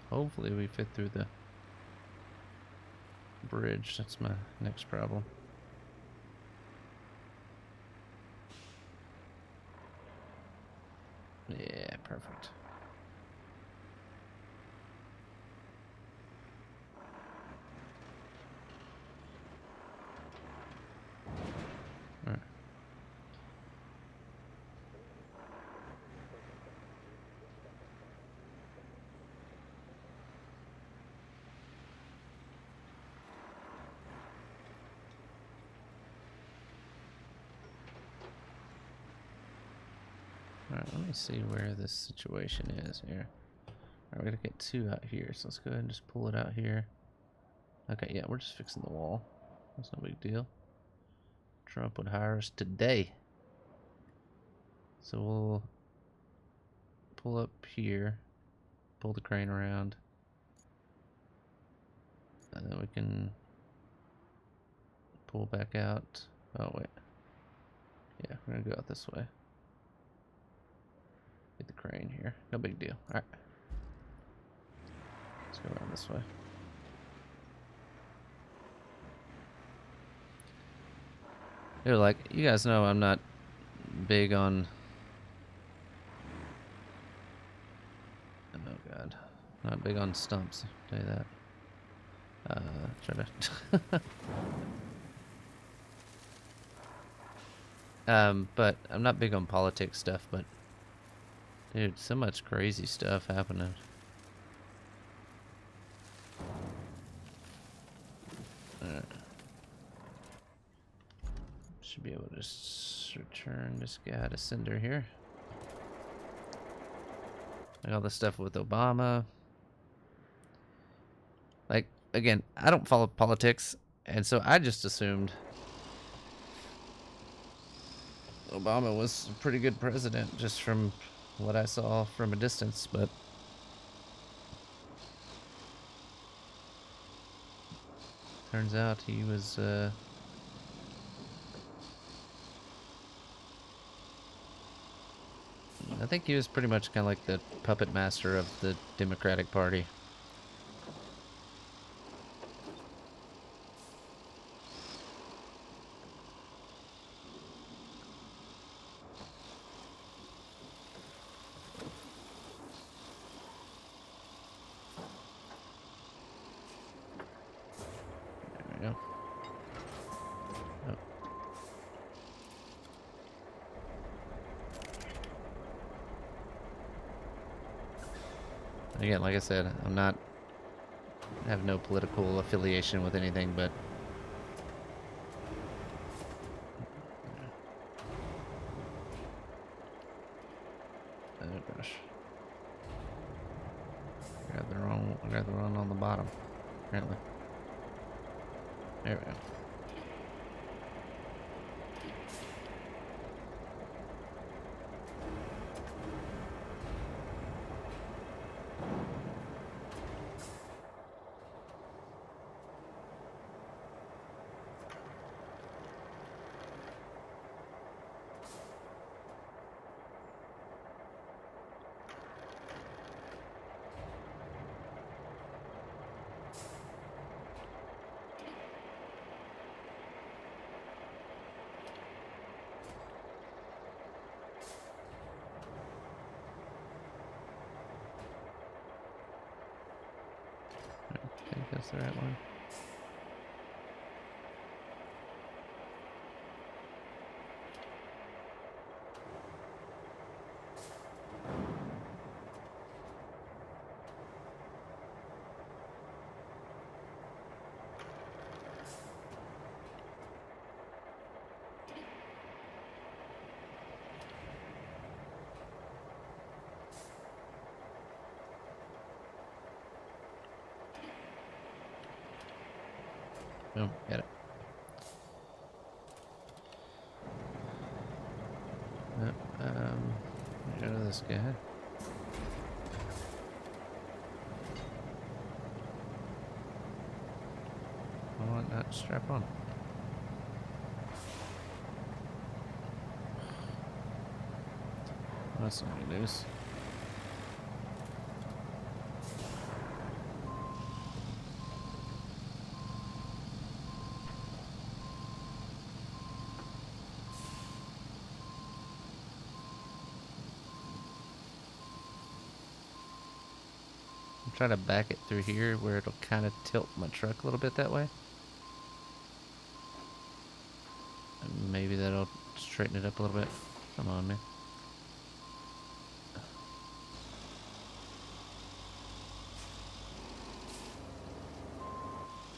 Hopefully we fit through the bridge. That's my next problem. Yeah, perfect. Let me see where this situation is here. Alright, we're gonna get 2 out here, so let's go ahead and just pull it out here. Okay, yeah, we're just fixing the wall. That's no big deal. Trump would hire us today. So we'll pull up here, pull the crane around, and then we can pull back out. Oh, wait. Yeah, we're gonna go out this way. Get the crane here. No big deal. Alright. Let's go around this way. They're like, you guys know I'm not big on... Oh god. Not big on stumps, I'll tell you that. Try to... but I'm not big on politics stuff, but... Dude, so much crazy stuff happening. Should be able to just return this guy to sender here. Like all the stuff with Obama. Like, again, I don't follow politics, and so I just assumed Obama was a pretty good president just from what I saw from a distance, but turns out he was I think he was pretty much kind of like the puppet master of the Democratic Party. There we go. Oh. Again, like I said, I have no political affiliation with anything, but oh gosh, I got the wrong on the bottom. Apparently, there we go. I think that's the right one. Boom, got it. Go to this guy. Why not that strap on? That's not good news. Try to back it through here where it'll kind of tilt my truck a little bit that way. And maybe that'll straighten it up a little bit. Come on, man.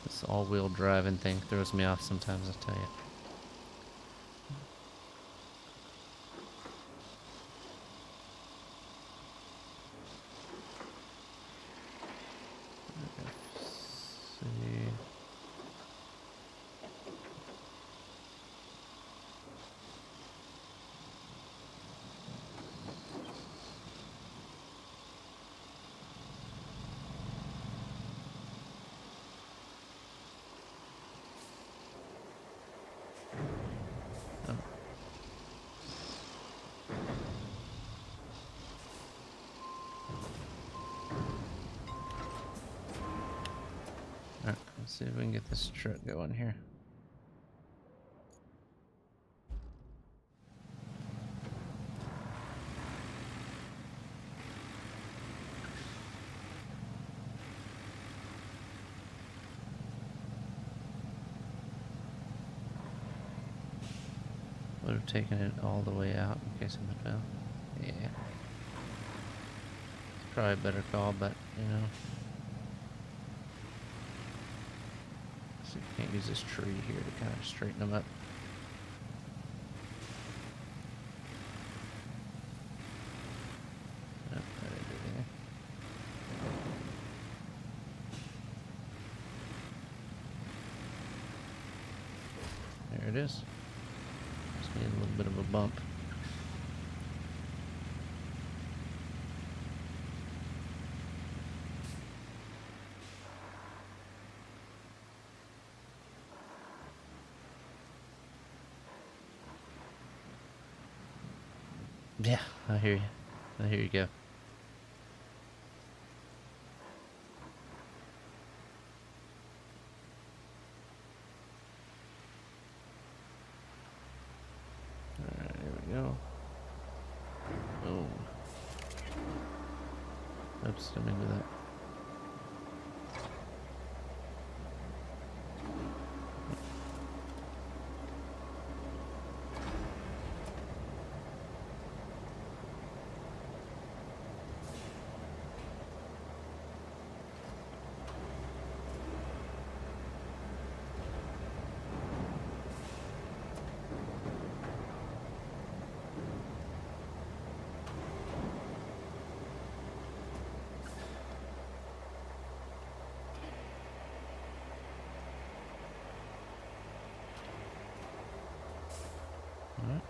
This all-wheel driving thing throws me off sometimes, I'll tell you. Let's see if we can get this truck going here. Would have taken it all the way out in case it fell. Yeah. It's probably a better call, but you know. So you can't use this tree here to kind of straighten them up. Nope, that didn't do anything. There it is. Just need a little bit of a bump. Yeah, I hear you. I hear you go. Alright, here we go. Boom. Oops, didn't mean to do that. Alright.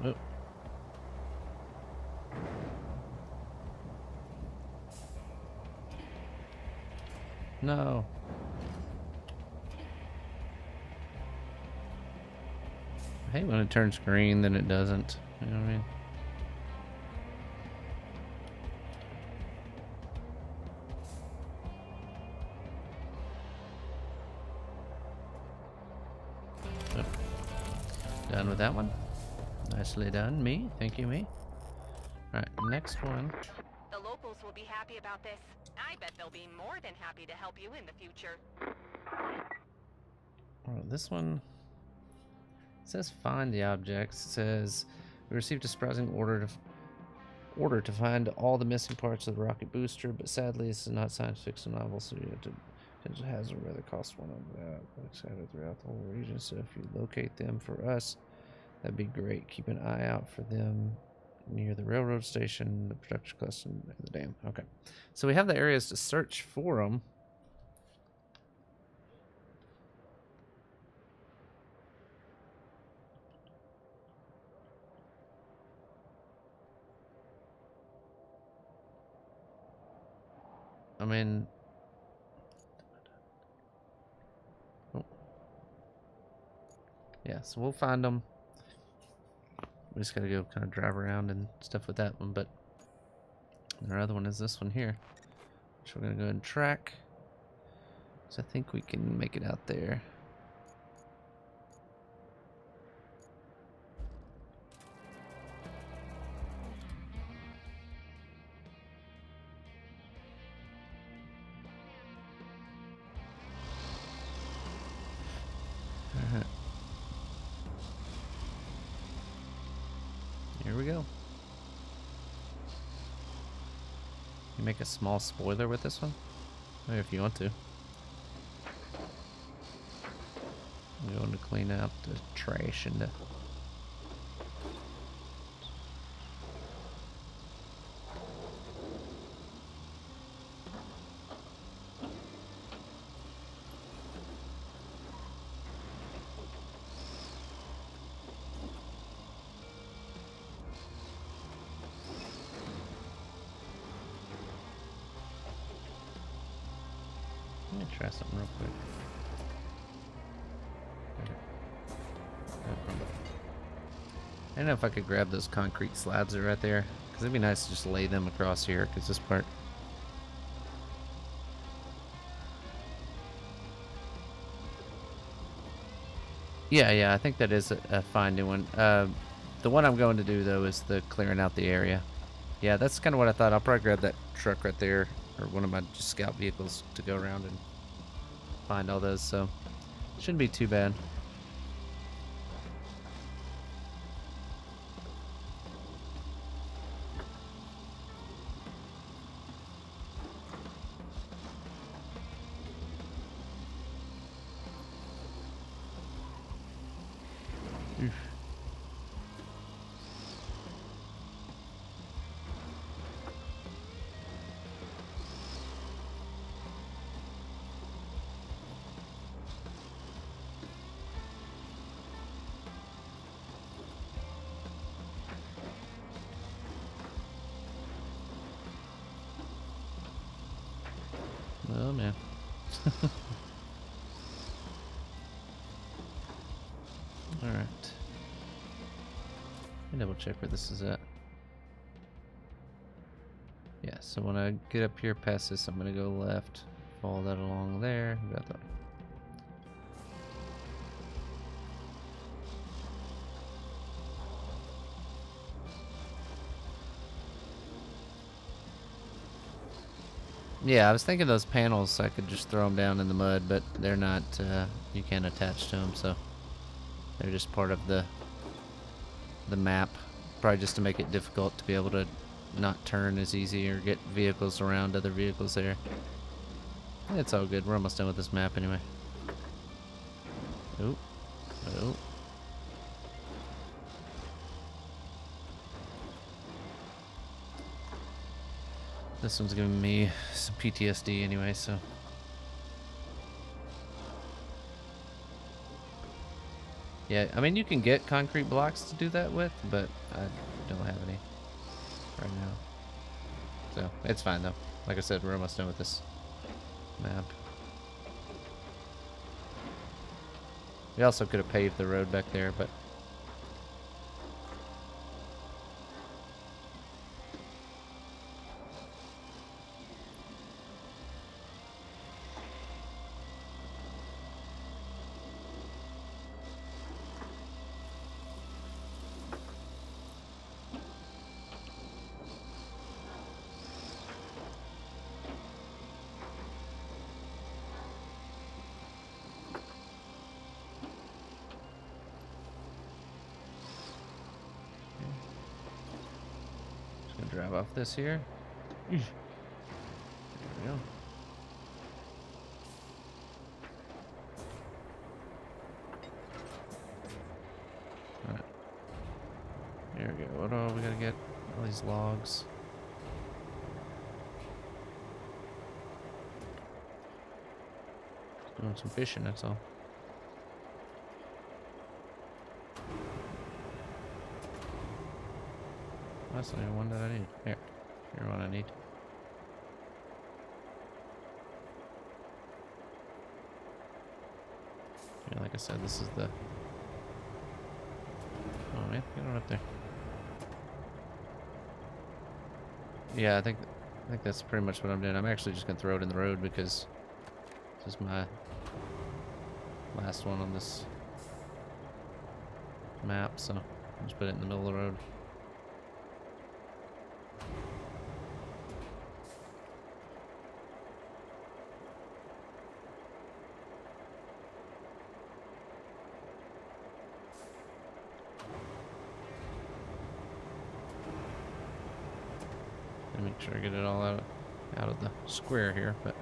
Oh. No. I hate when it turns green, then it doesn't. You know what I mean? Oh. Done with that one. Nicely done, me. Thank you, me. Alright, next one. The locals will be happy about this. I bet they'll be more than happy to help you in the future. Oh, this one says find the objects. It says we received a surprising order to find all the missing parts of the rocket booster, but sadly this is not science fiction novel, so you have to. It has a rather cost one on that. But scattered throughout the whole region, so if you locate them for us, that'd be great. Keep an eye out for them near the railroad station, the production cluster, and the dam. Okay, so we have the areas to search for them. I mean, oh. Yeah, so we'll find them. We just gotta go kind of drive around and stuff with that one, but our other one is this one here, which we're gonna go ahead and track. So I think we can make it out there. Alright. Here we go. You make a small spoiler with this one? Maybe if you want to. I'm going to clean out the trash and the... Try something real quick. I don't know if I could grab those concrete slabs that are right there, because it'd be nice to just lay them across here, because this part... Yeah, I think that is a fine new one. The one I'm going to do, though, is the clearing out the area. Yeah, that's kind of what I thought. I'll probably grab that truck right there, or one of my just scout vehicles to go around and find all those, so shouldn't be too bad. Oof. Oh, man. Alright. Let me double check where this is at. Yeah, so when I get up here past this, I'm going to go left. Follow that along there. Got that. Yeah, I was thinking those panels, I could just throw them down in the mud, but they're not, you can't attach to them, so they're just part of the map. Probably just to make it difficult to be able to not turn as easy or get vehicles around other vehicles there. It's all good. We're almost done with this map anyway. Oh. Oh. This one's giving me some PTSD anyway, so. Yeah, I mean, you can get concrete blocks to do that with, but I don't have any right now. So, it's fine though. Like I said, we're almost done with this map. We also could have paved the road back there, but just gonna drive off this here. There we go. Alright. There we go. What do we gotta get? All these logs. Doing some fishing, that's all. That's not even one that I need. Here. Here's one I need. Yeah, like I said, this is the... Oh man, get on up there. Yeah, I think that's pretty much what I'm doing. I'm actually just gonna throw it in the road because this is my last one on this map, so I'll just put it in the middle of the road. And make sure I get it all out of the square here, but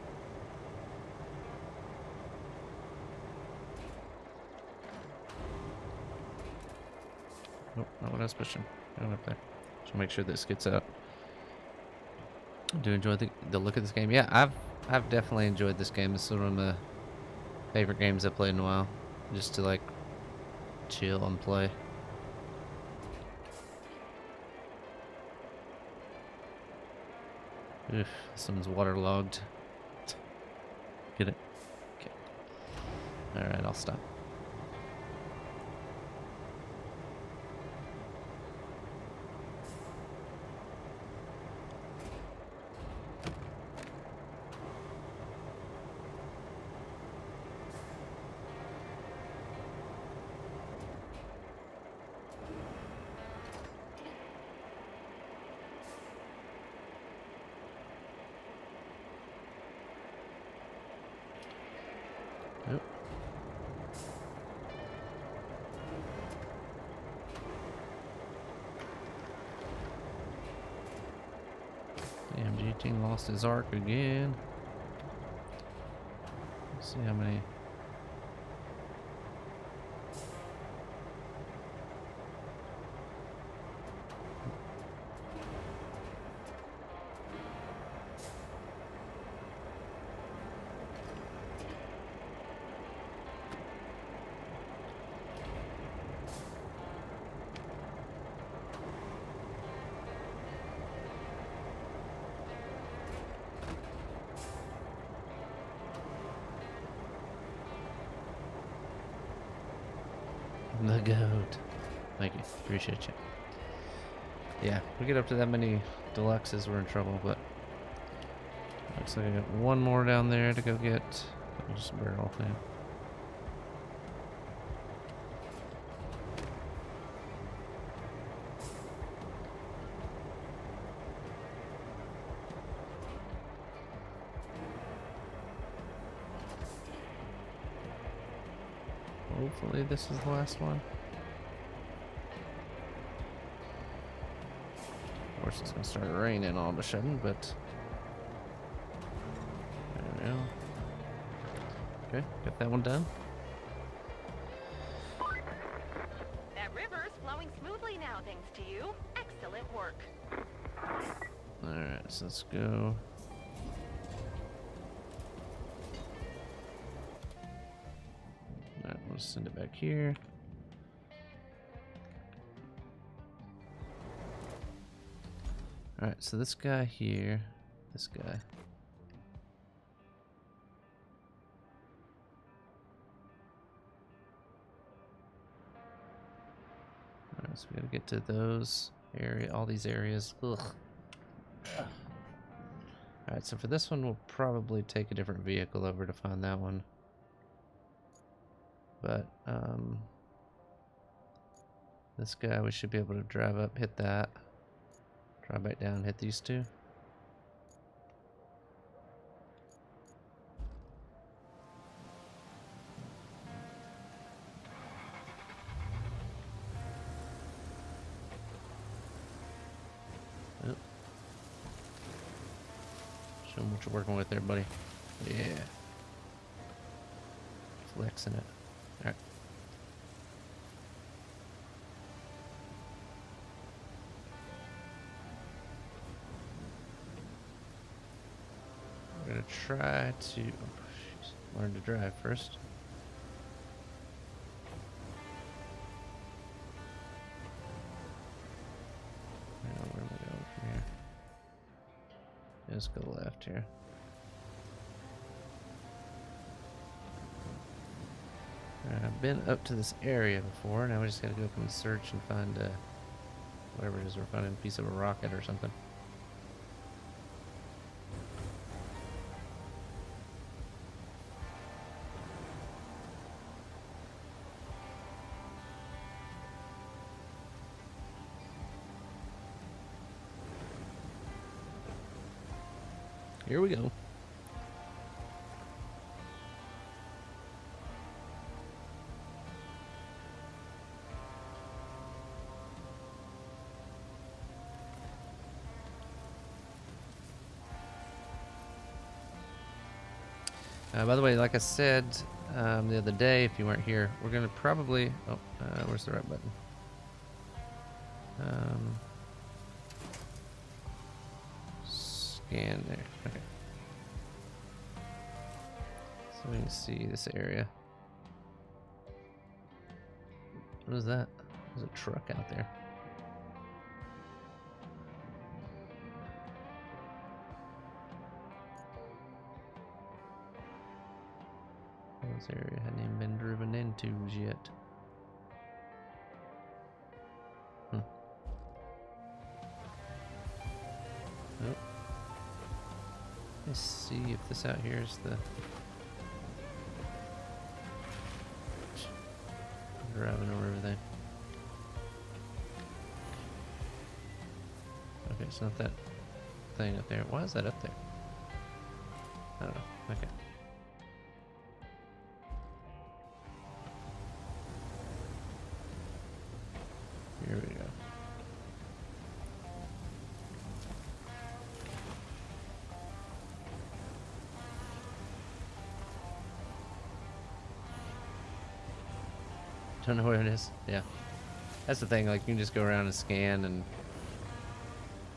nope, not what I was pushing. Going up there. Just make sure this gets out. Do you enjoy the look of this game? Yeah, I've definitely enjoyed this game. This is one of my favorite games I've played in a while. Just to like chill and play. Oof, this one's waterlogged. Get it? Alright, I'll stop. Nope. Damn, G-Team lost his arc again. Let's see how many. The goat. Thank you. Appreciate you. Yeah, if we get up to that many deluxes, we're in trouble, but looks like I got one more down there to go get. Let me just barrel thing. Hopefully this is the last one. Of course it's gonna start raining all of a sudden, but there we go. Okay, got that one done. That river's flowing smoothly now, thanks to you. Excellent work. Alright, so let's go. Alright, we'll send it back here. Alright, so this guy here, this guy. Alright, so we gotta get to those all these areas. Ugh. Alright, so for this one, we'll probably take a different vehicle over to find that one. But, this guy, we should be able to drive up, hit that. Drive back down, hit these two. Yep. Show them what you're working with there, buddy. Yeah. Flexing it. Alright. We're gonna try to learn to drive first. Now, where am I going from here? Let's go left here. I've been up to this area before. Now we just gotta go up and search and find whatever it is we're finding, a piece of a rocket or something. Here we go. By the way, like I said the other day, if you weren't here, we're going to probably... Oh, where's the right button? Scan there. Okay. So we can see this area. What is that? There's a truck out there. This area hadn't even been driven into yet. Oh. Let's see if this out here is the driving over everything. Okay, it's not that thing up there. Why is that up there? I don't know. Okay. Here we go. Don't know where it is. Yeah. That's the thing, like you can just go around and scan and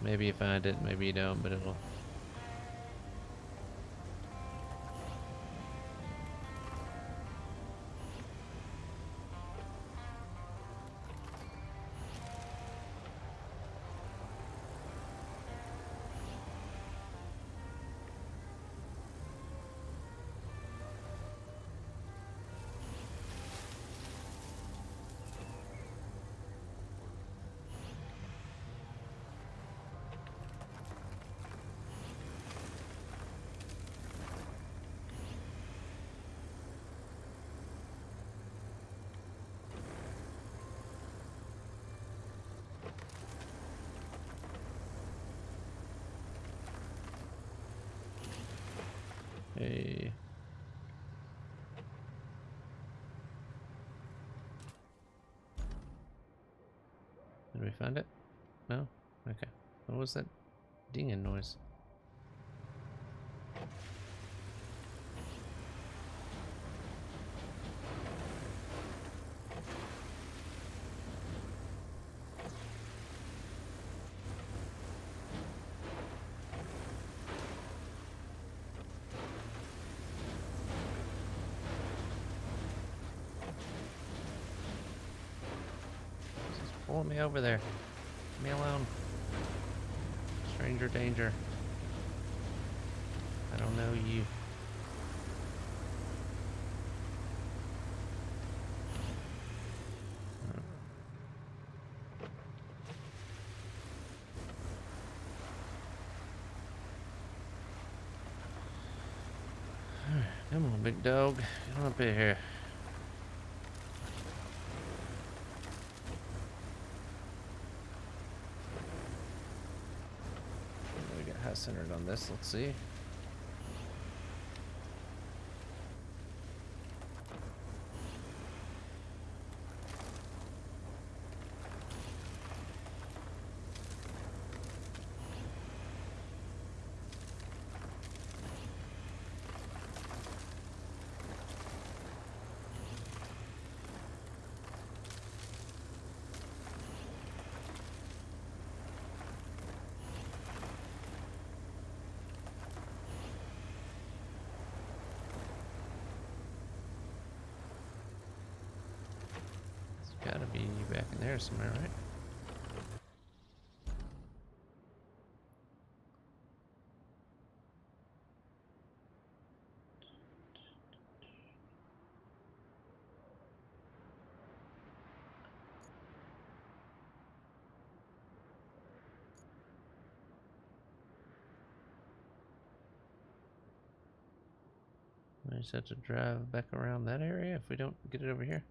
maybe you find it, maybe you don't, but it'll... Hey. Did we find it? No? Okay. What was that dinging noise? Pull me over there. Leave me alone. Stranger danger. I don't know you. Alright, come on, big dog. Get on up in here. Centered on this, let's see. Gotta be back in there somewhere, right? We just have to drive back around that area if we don't get it over here.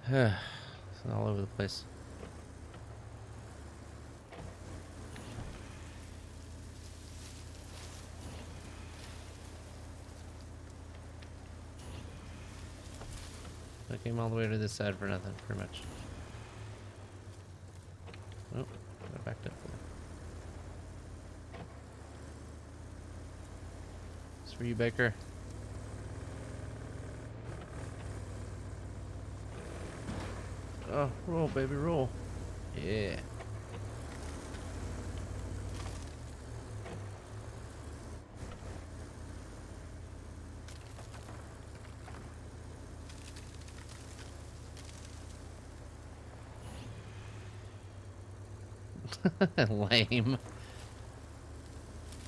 It's all over the place. I came all the way to this side for nothing, pretty much. Oh, I backed up. for you, Baker. Oh, roll, baby, roll. Yeah. Lame.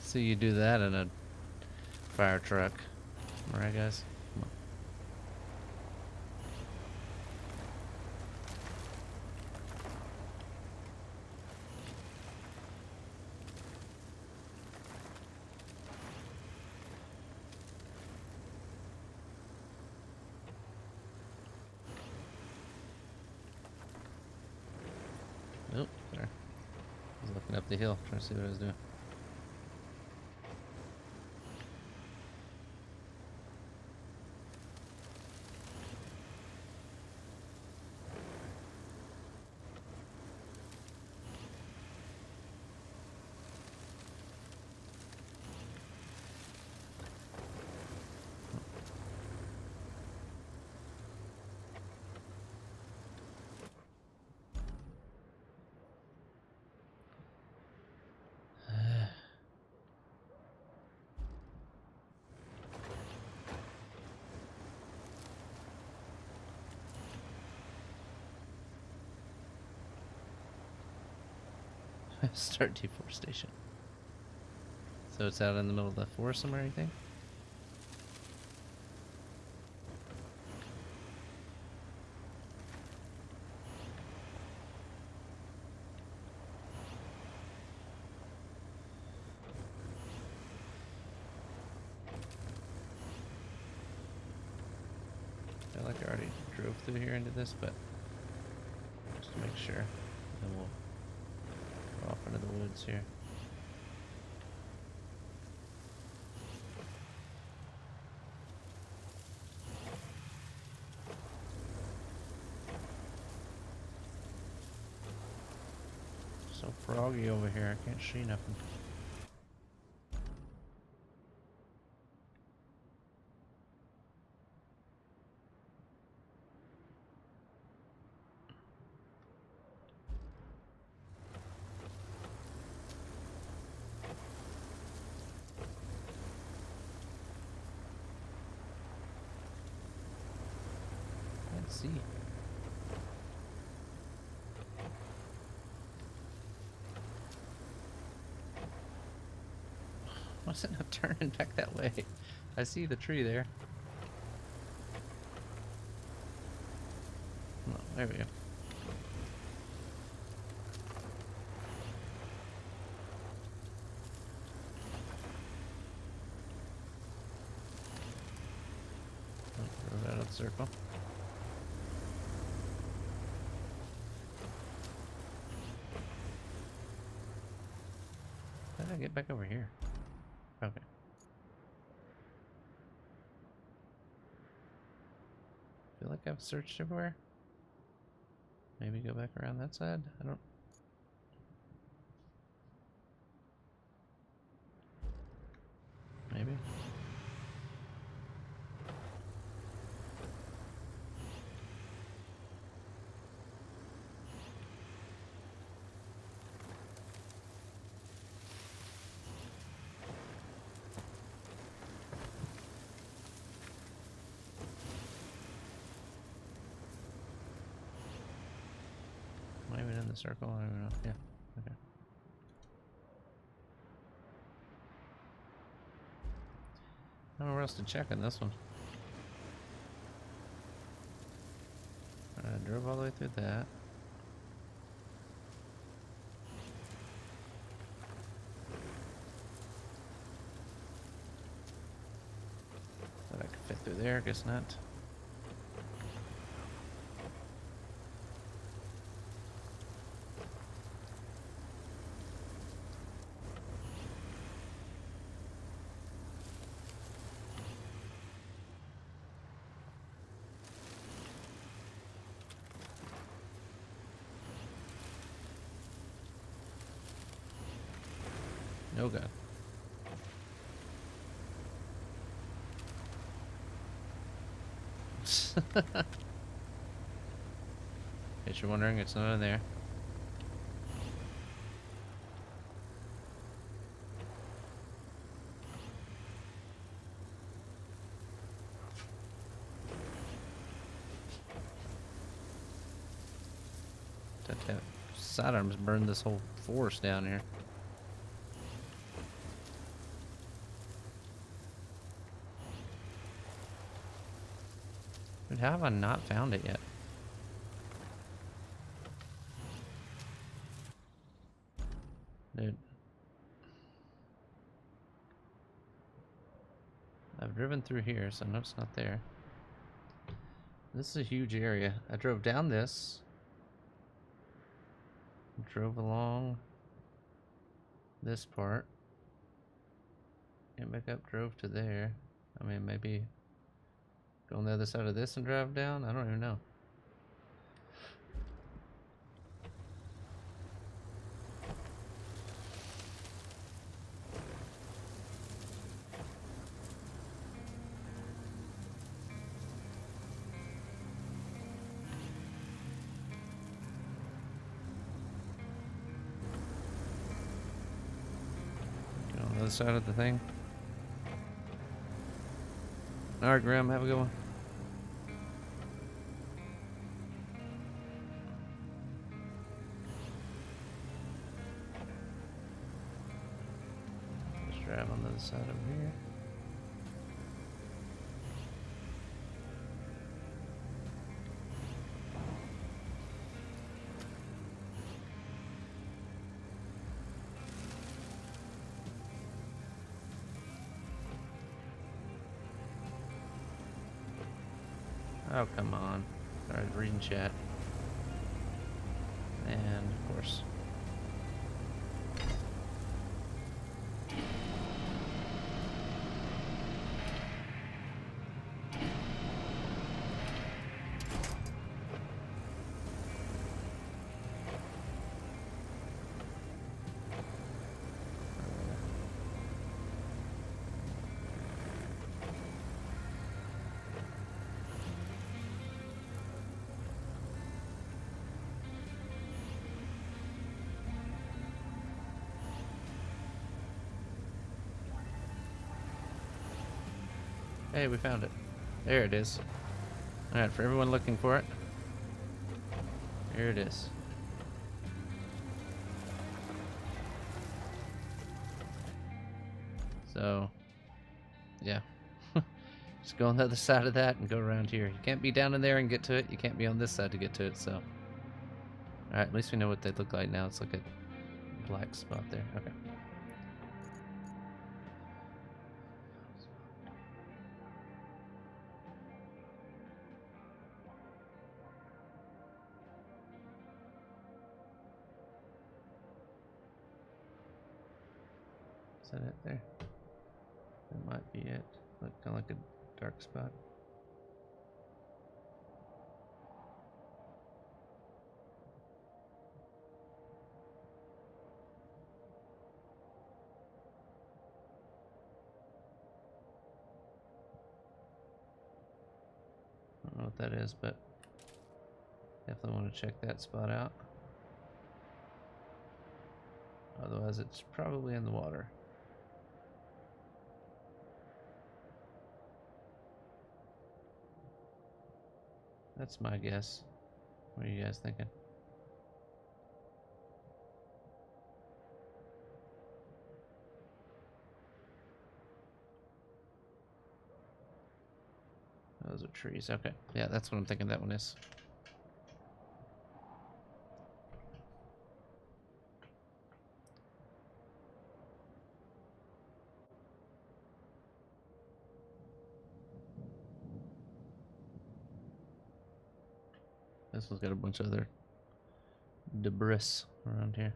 So you do that in a fire truck. Alright, guys? Come on. Nope, there. I was looking up the hill, trying to see what I was doing. Start deforestation. So it's out in the middle of the forest somewhere, you think? I feel like I already drove through here into this, but just to make sure. Then we'll go off into the woods here. So froggy over here, I can't see nothing. Can't see. Why is it not turning back that way? I see the tree there. Oh, there we go. Throw that out of the circle. How did I get back over here? Okay. Feel like I've searched everywhere. Maybe go back around that side? I don't... Maybe? Maybe in the circle, I don't know. Yeah, okay. I don't know where else to check on this one. I drove all the way through that. Thought I could fit through there, guess not. Oh god. In case you're wondering, it's not in there. That sidearms burned this whole forest down here. Dude, how have I not found it yet? Dude. I've driven through here, so I know it's not there. This is a huge area. I drove down this. Drove along this part. Came back up, drove to there. I mean, maybe go on the other side of this and drive down? I don't even know. Get on the other side of the thing. Alright, Graham, have a good one. Let's drive on the other side over here. Oh, come on. Alright, reading chat. And, of course. Hey, we found it. There it is. Alright, for everyone looking for it, here it is. So, yeah. Just go on the other side of that and go around here. You can't be down in there and get to it. You can't be on this side to get to it, so. Alright, at least we know what they look like now. It's like a black spot there. Okay. Is that it there? That might be it. Look, kind of like a dark spot. I don't know what that is, but definitely want to check that spot out. Otherwise, it's probably in the water. That's my guess. What are you guys thinking? Those are trees. Okay. Yeah, that's what I'm thinking that one is. This one's got a bunch of other debris around here.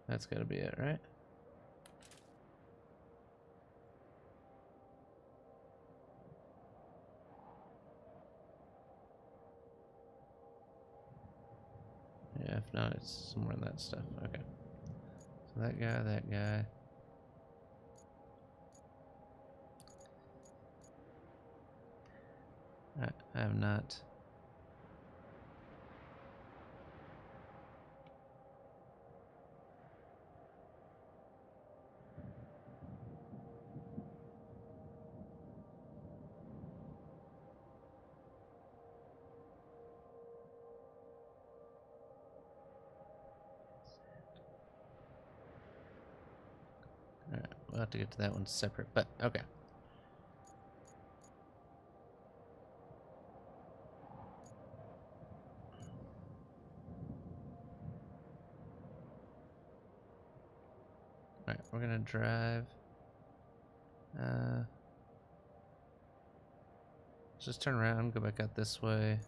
That's gotta be it, right? Yeah, if not, it's somewhere in that stuff. Okay. So that guy, that guy. I have not. Alright, we'll have to get to that one separate, but okay. Alright, we're gonna drive. Just turn around, go back out this way.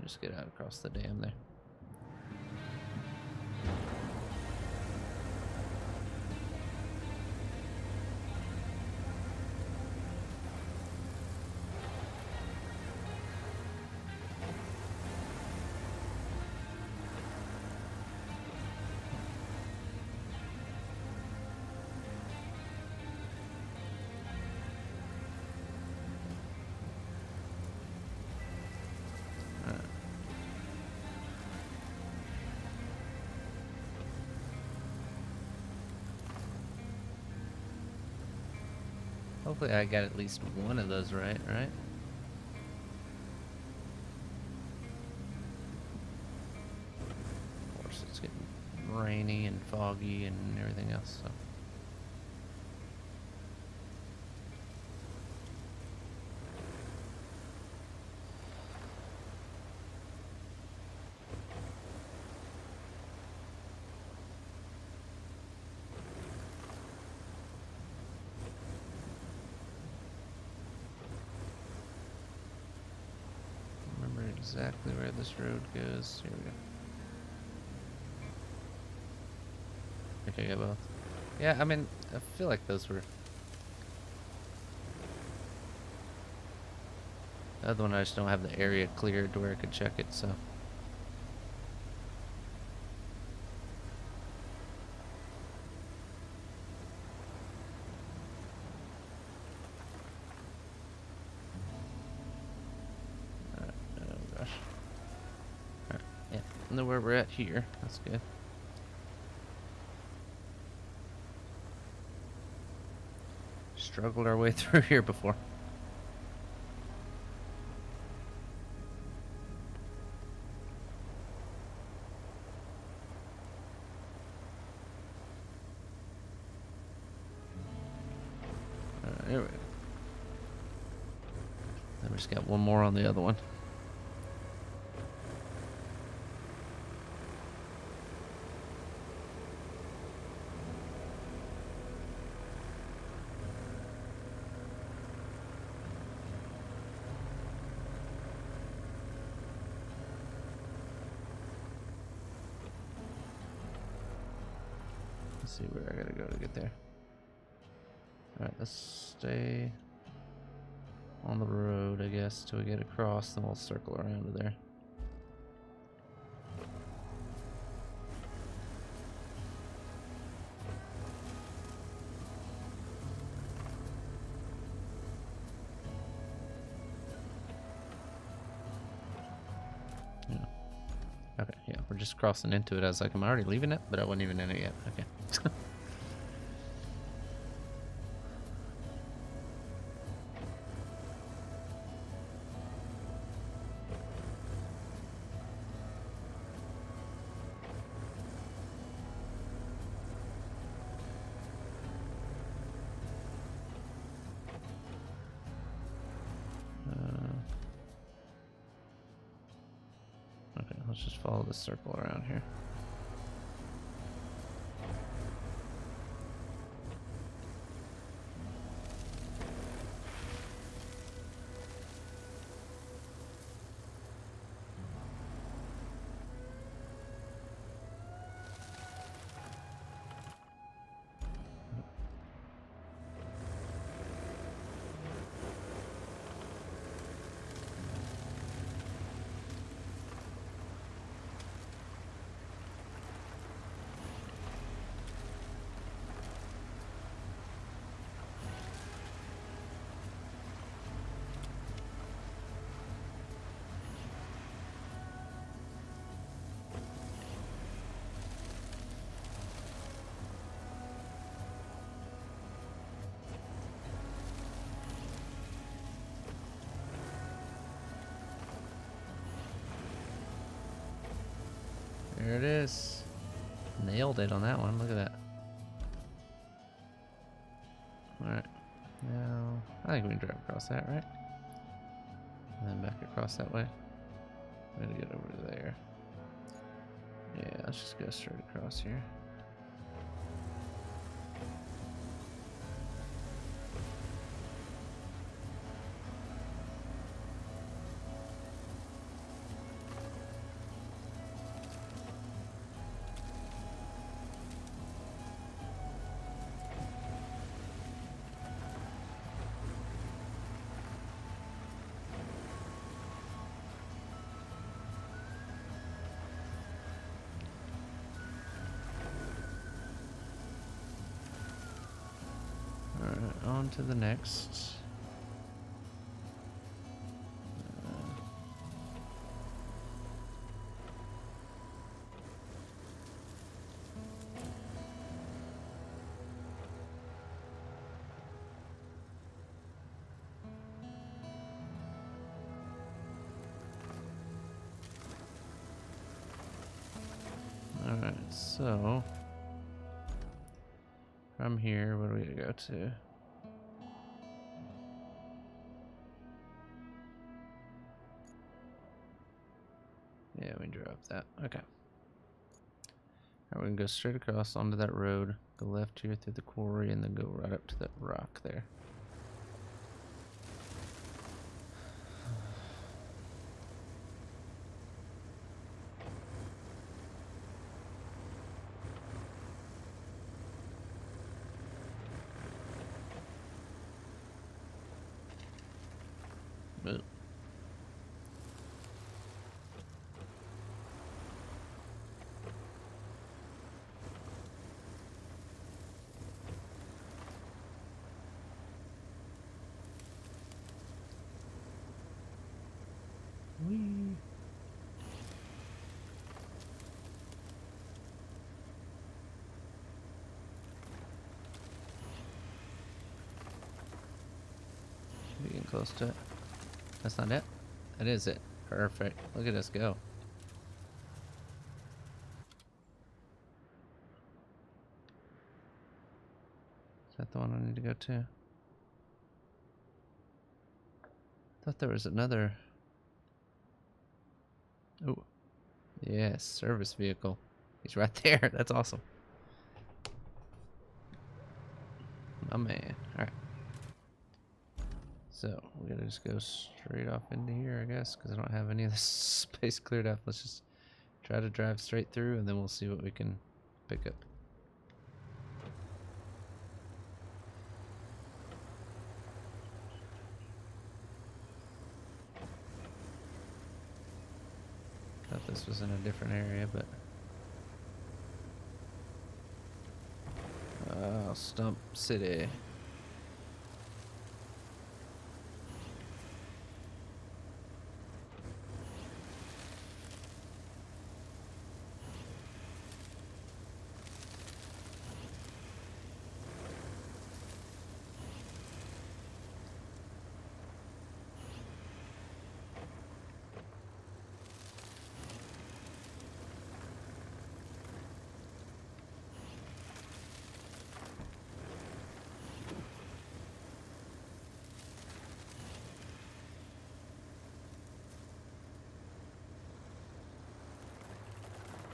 Just get out across the dam there. Hopefully I got at least one of those right? Of course, it's getting rainy and foggy and everything else, so. Exactly where this road goes. Here we go. Okay, I got both. Yeah, I mean, I feel like those were. The other one, I just don't have the area cleared to where I could check it, so. Know where we're at here. That's good. Struggled our way through here before. There we go. Then we just got one more on the other one. See where I gotta go to get there. Alright, let's stay on the road, I guess, till we get across, then we'll circle around to there. Yeah. Okay, yeah, we're just crossing into it. I was like, I'm already leaving it, but I wasn't even in it yet. Okay. Okay, let's just follow the circle around here. There it is. Nailed it on that one. Look at that. Alright. Now, I think we can drive across that, right? And then back across that way. I'm gonna get over there. Yeah, let's just go straight across here. Alright, on to the next. Alright, so from here, what do we go to? Yeah, we drove that. Okay. Alright, we can go straight across onto that road, go left here through the quarry, and then go right up to that rock there. Oop. Whee. We getting close to it. That's not it. That is it. Perfect. Look at us go. Is that the one I need to go to? Thought there was another. Oh, yes, service vehicle. He's right there. That's awesome. My man. All right. So we gotta just go straight off into here, I guess, because I don't have any of this space cleared up. Let's just try to drive straight through, and then we'll see what we can pick up. Thought this was in a different area, but Stump City.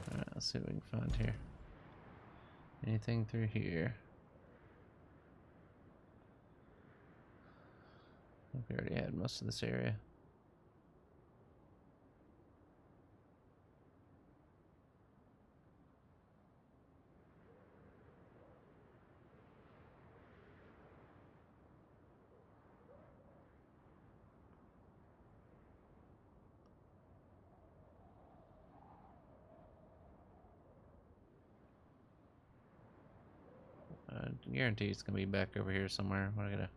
Alright, let's see what we can find here. Anything through here? I think we already had most of this area. I guarantee it's gonna be back over here somewhere. What I gotta.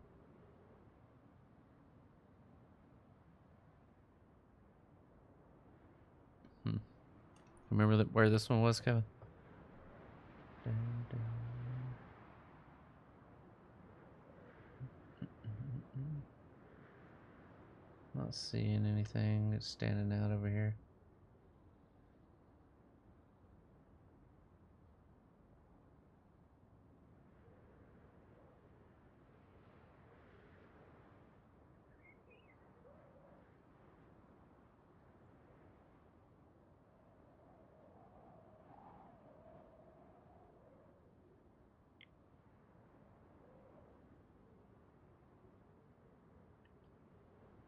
Remember where this one was, Kevin? Dun, dun. Not seeing anything that's standing out over here.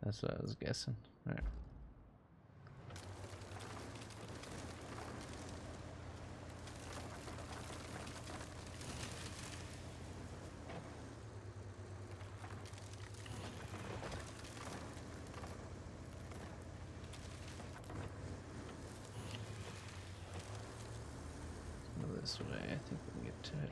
That's what I was guessing. All right. Go this way. I think we can get to it.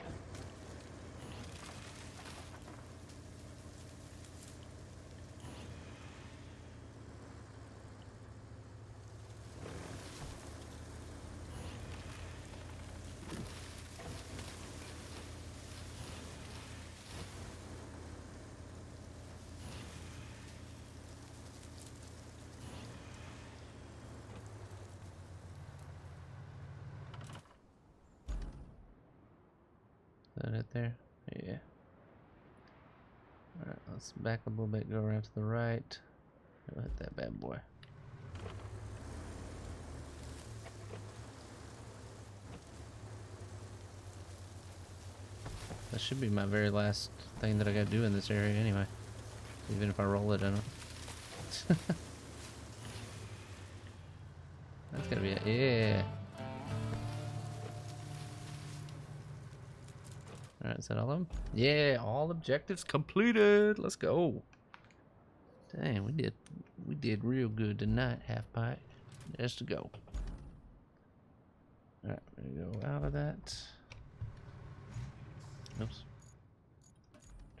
Is that it there? Yeah. Alright, let's back a little bit, go around to the right. Go hit that bad boy. That should be my very last thing that I gotta do in this area anyway. Even if I roll it in it. That's gonna be it. Yeah. Alright, is that all of them? Yeah, all objectives completed. Let's go. Dang, we did real good tonight, half pint. Just to go. Alright, we're gonna go out of that. Oops.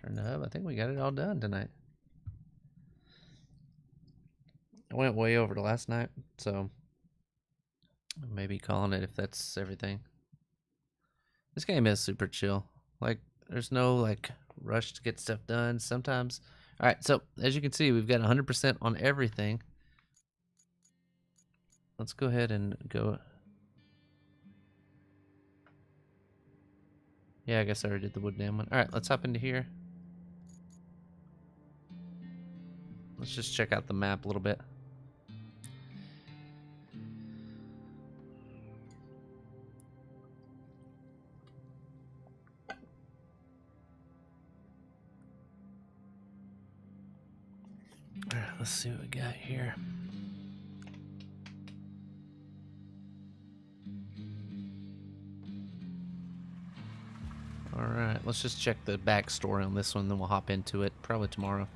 Turn the hub. I think we got it all done tonight. I went way over the last night, so maybe calling it if that's everything. This game is super chill. Like, there's no like rush to get stuff done. Sometimes. All right, so as you can see, we've got 100% on everything. Let's go ahead and go. Yeah, I guess I already did the wood dam one. All right, let's hop into here. Let's just check out the map a little bit. All right, let's see what we got here. All right, let's just check the backstory on this one, then we'll hop into it probably tomorrow.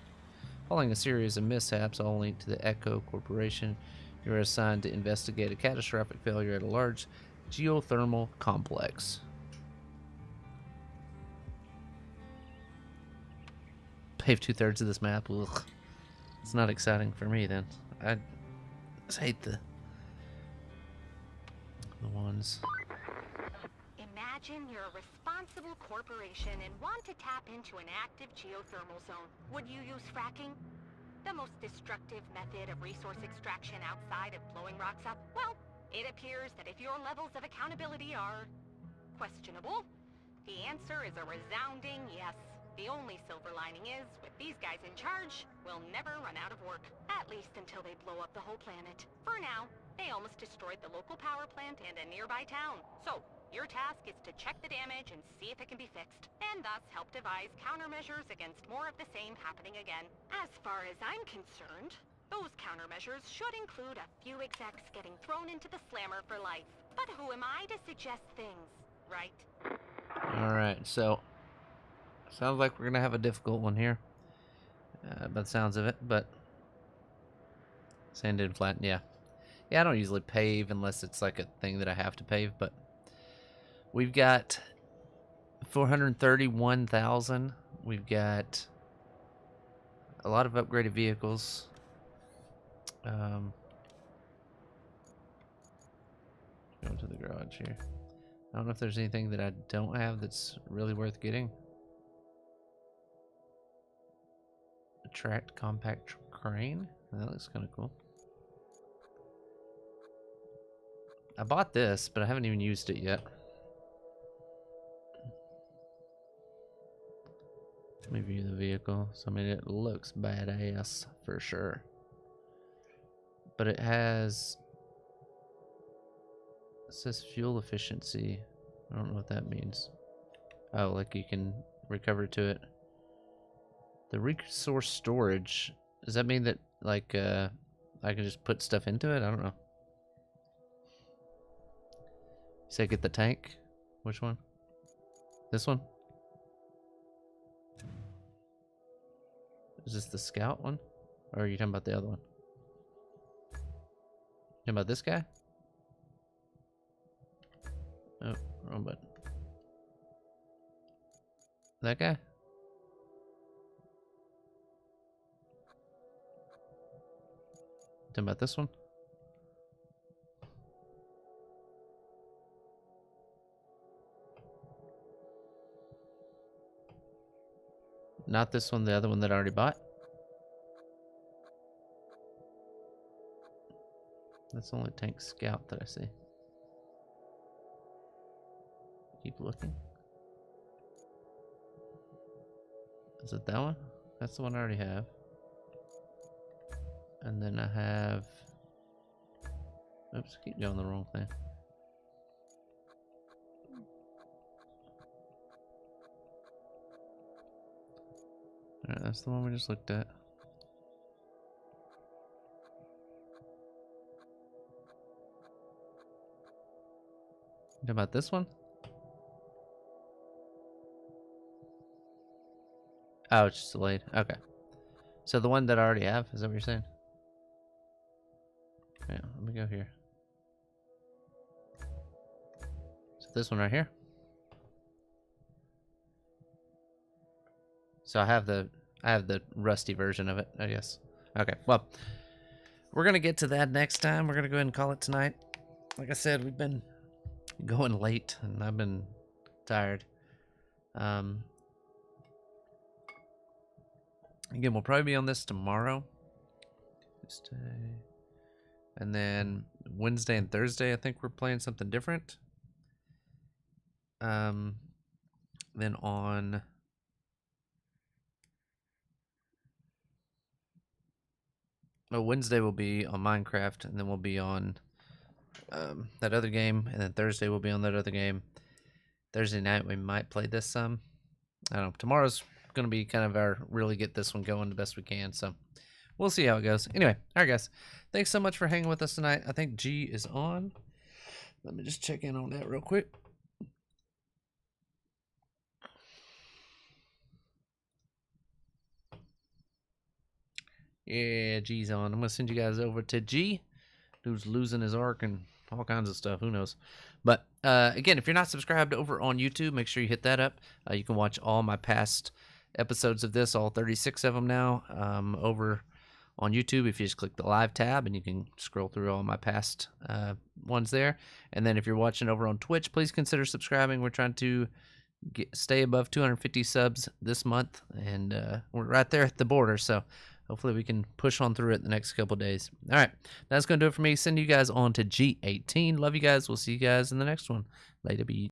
Following a series of mishaps all linked to the Echo Corporation, you are assigned to investigate a catastrophic failure at a large geothermal complex. Pave 2/3 of this map. Ugh. It's not exciting for me then. I just hate the ones. Imagine you're a responsible corporation and want to tap into an active geothermal zone. Would you use fracking? The most destructive method of resource extraction outside of blowing rocks up? Well, it appears that if your levels of accountability are questionable, the answer is a resounding yes. The only silver lining is, with these guys in charge, we'll never run out of work. At least until they blow up the whole planet. For now, they almost destroyed the local power plant and a nearby town. So, your task is to check the damage and see if it can be fixed, and thus help devise countermeasures against more of the same happening again. As far as I'm concerned, those countermeasures should include a few execs getting thrown into the slammer for life. But who am I to suggest things, right? Alright, so sounds like we're gonna have a difficult one here. By the sounds of it, but sand and flat, yeah. Yeah, I don't usually pave unless it's like a thing that I have to pave, but we've got 431,000. We've got a lot of upgraded vehicles. Go to the garage here. I don't know if there's anything that I don't have that's really worth getting. Attract compact crane. That looks kind of cool. I bought this, but I haven't even used it yet. Let me view the vehicle. So, I mean, it looks badass for sure. But it has... It says fuel efficiency. I don't know what that means. Oh, like you can recover to it. The resource storage. Does that mean that Like, I can just put stuff into it? I don't know. Say get the tank? Which one? This one? Is this the scout one? Or are you talking about the other one? Talking about this guy? Oh, wrong button. That guy? Talking about this one? Not this one, the other one that I already bought? That's the only tank scout that I see. Keep looking. Is it that one? That's the one I already have. And then I have... Oops, keep going the wrong thing. Alright, that's the one we just looked at. What about this one? Oh, it's just delayed. Okay. So the one that I already have, is that what you're saying? Yeah, let me go here. So this one right here. So I have the rusty version of it, I guess. Okay, well, we're gonna get to that next time. We're gonna go ahead and call it tonight. Like I said, we've been going late and I've been tired. Again, we'll probably be on this tomorrow. Tuesday. And then Wednesday and Thursday, I think we're playing something different. Then on Wednesday we'll be on Minecraft, and then we'll be on that other game, and then Thursday we'll be on that other game. Thursday night we might play this some. I don't know. Tomorrow's gonna be kind of our really get this one going the best we can. So we'll see how it goes. Anyway, all right, guys. Thanks so much for hanging with us tonight. I think G is on. Let me just check in on that real quick. Yeah, G's on. I'm gonna send you guys over to G, who's losing his arc and all kinds of stuff. Who knows? But again, if you're not subscribed over on YouTube, make sure you hit that up. You can watch all my past episodes of this, all 36 of them now, over on YouTube. If you just click the live tab, and you can scroll through all my past ones there. And then if you're watching over on Twitch, please consider subscribing. We're trying to stay above 250 subs this month, and we're right there at the border. So hopefully we can push on through it the next couple days. All right, that's going to do it for me. Send you guys on to G18. Love you guys. We'll see you guys in the next one. Later, be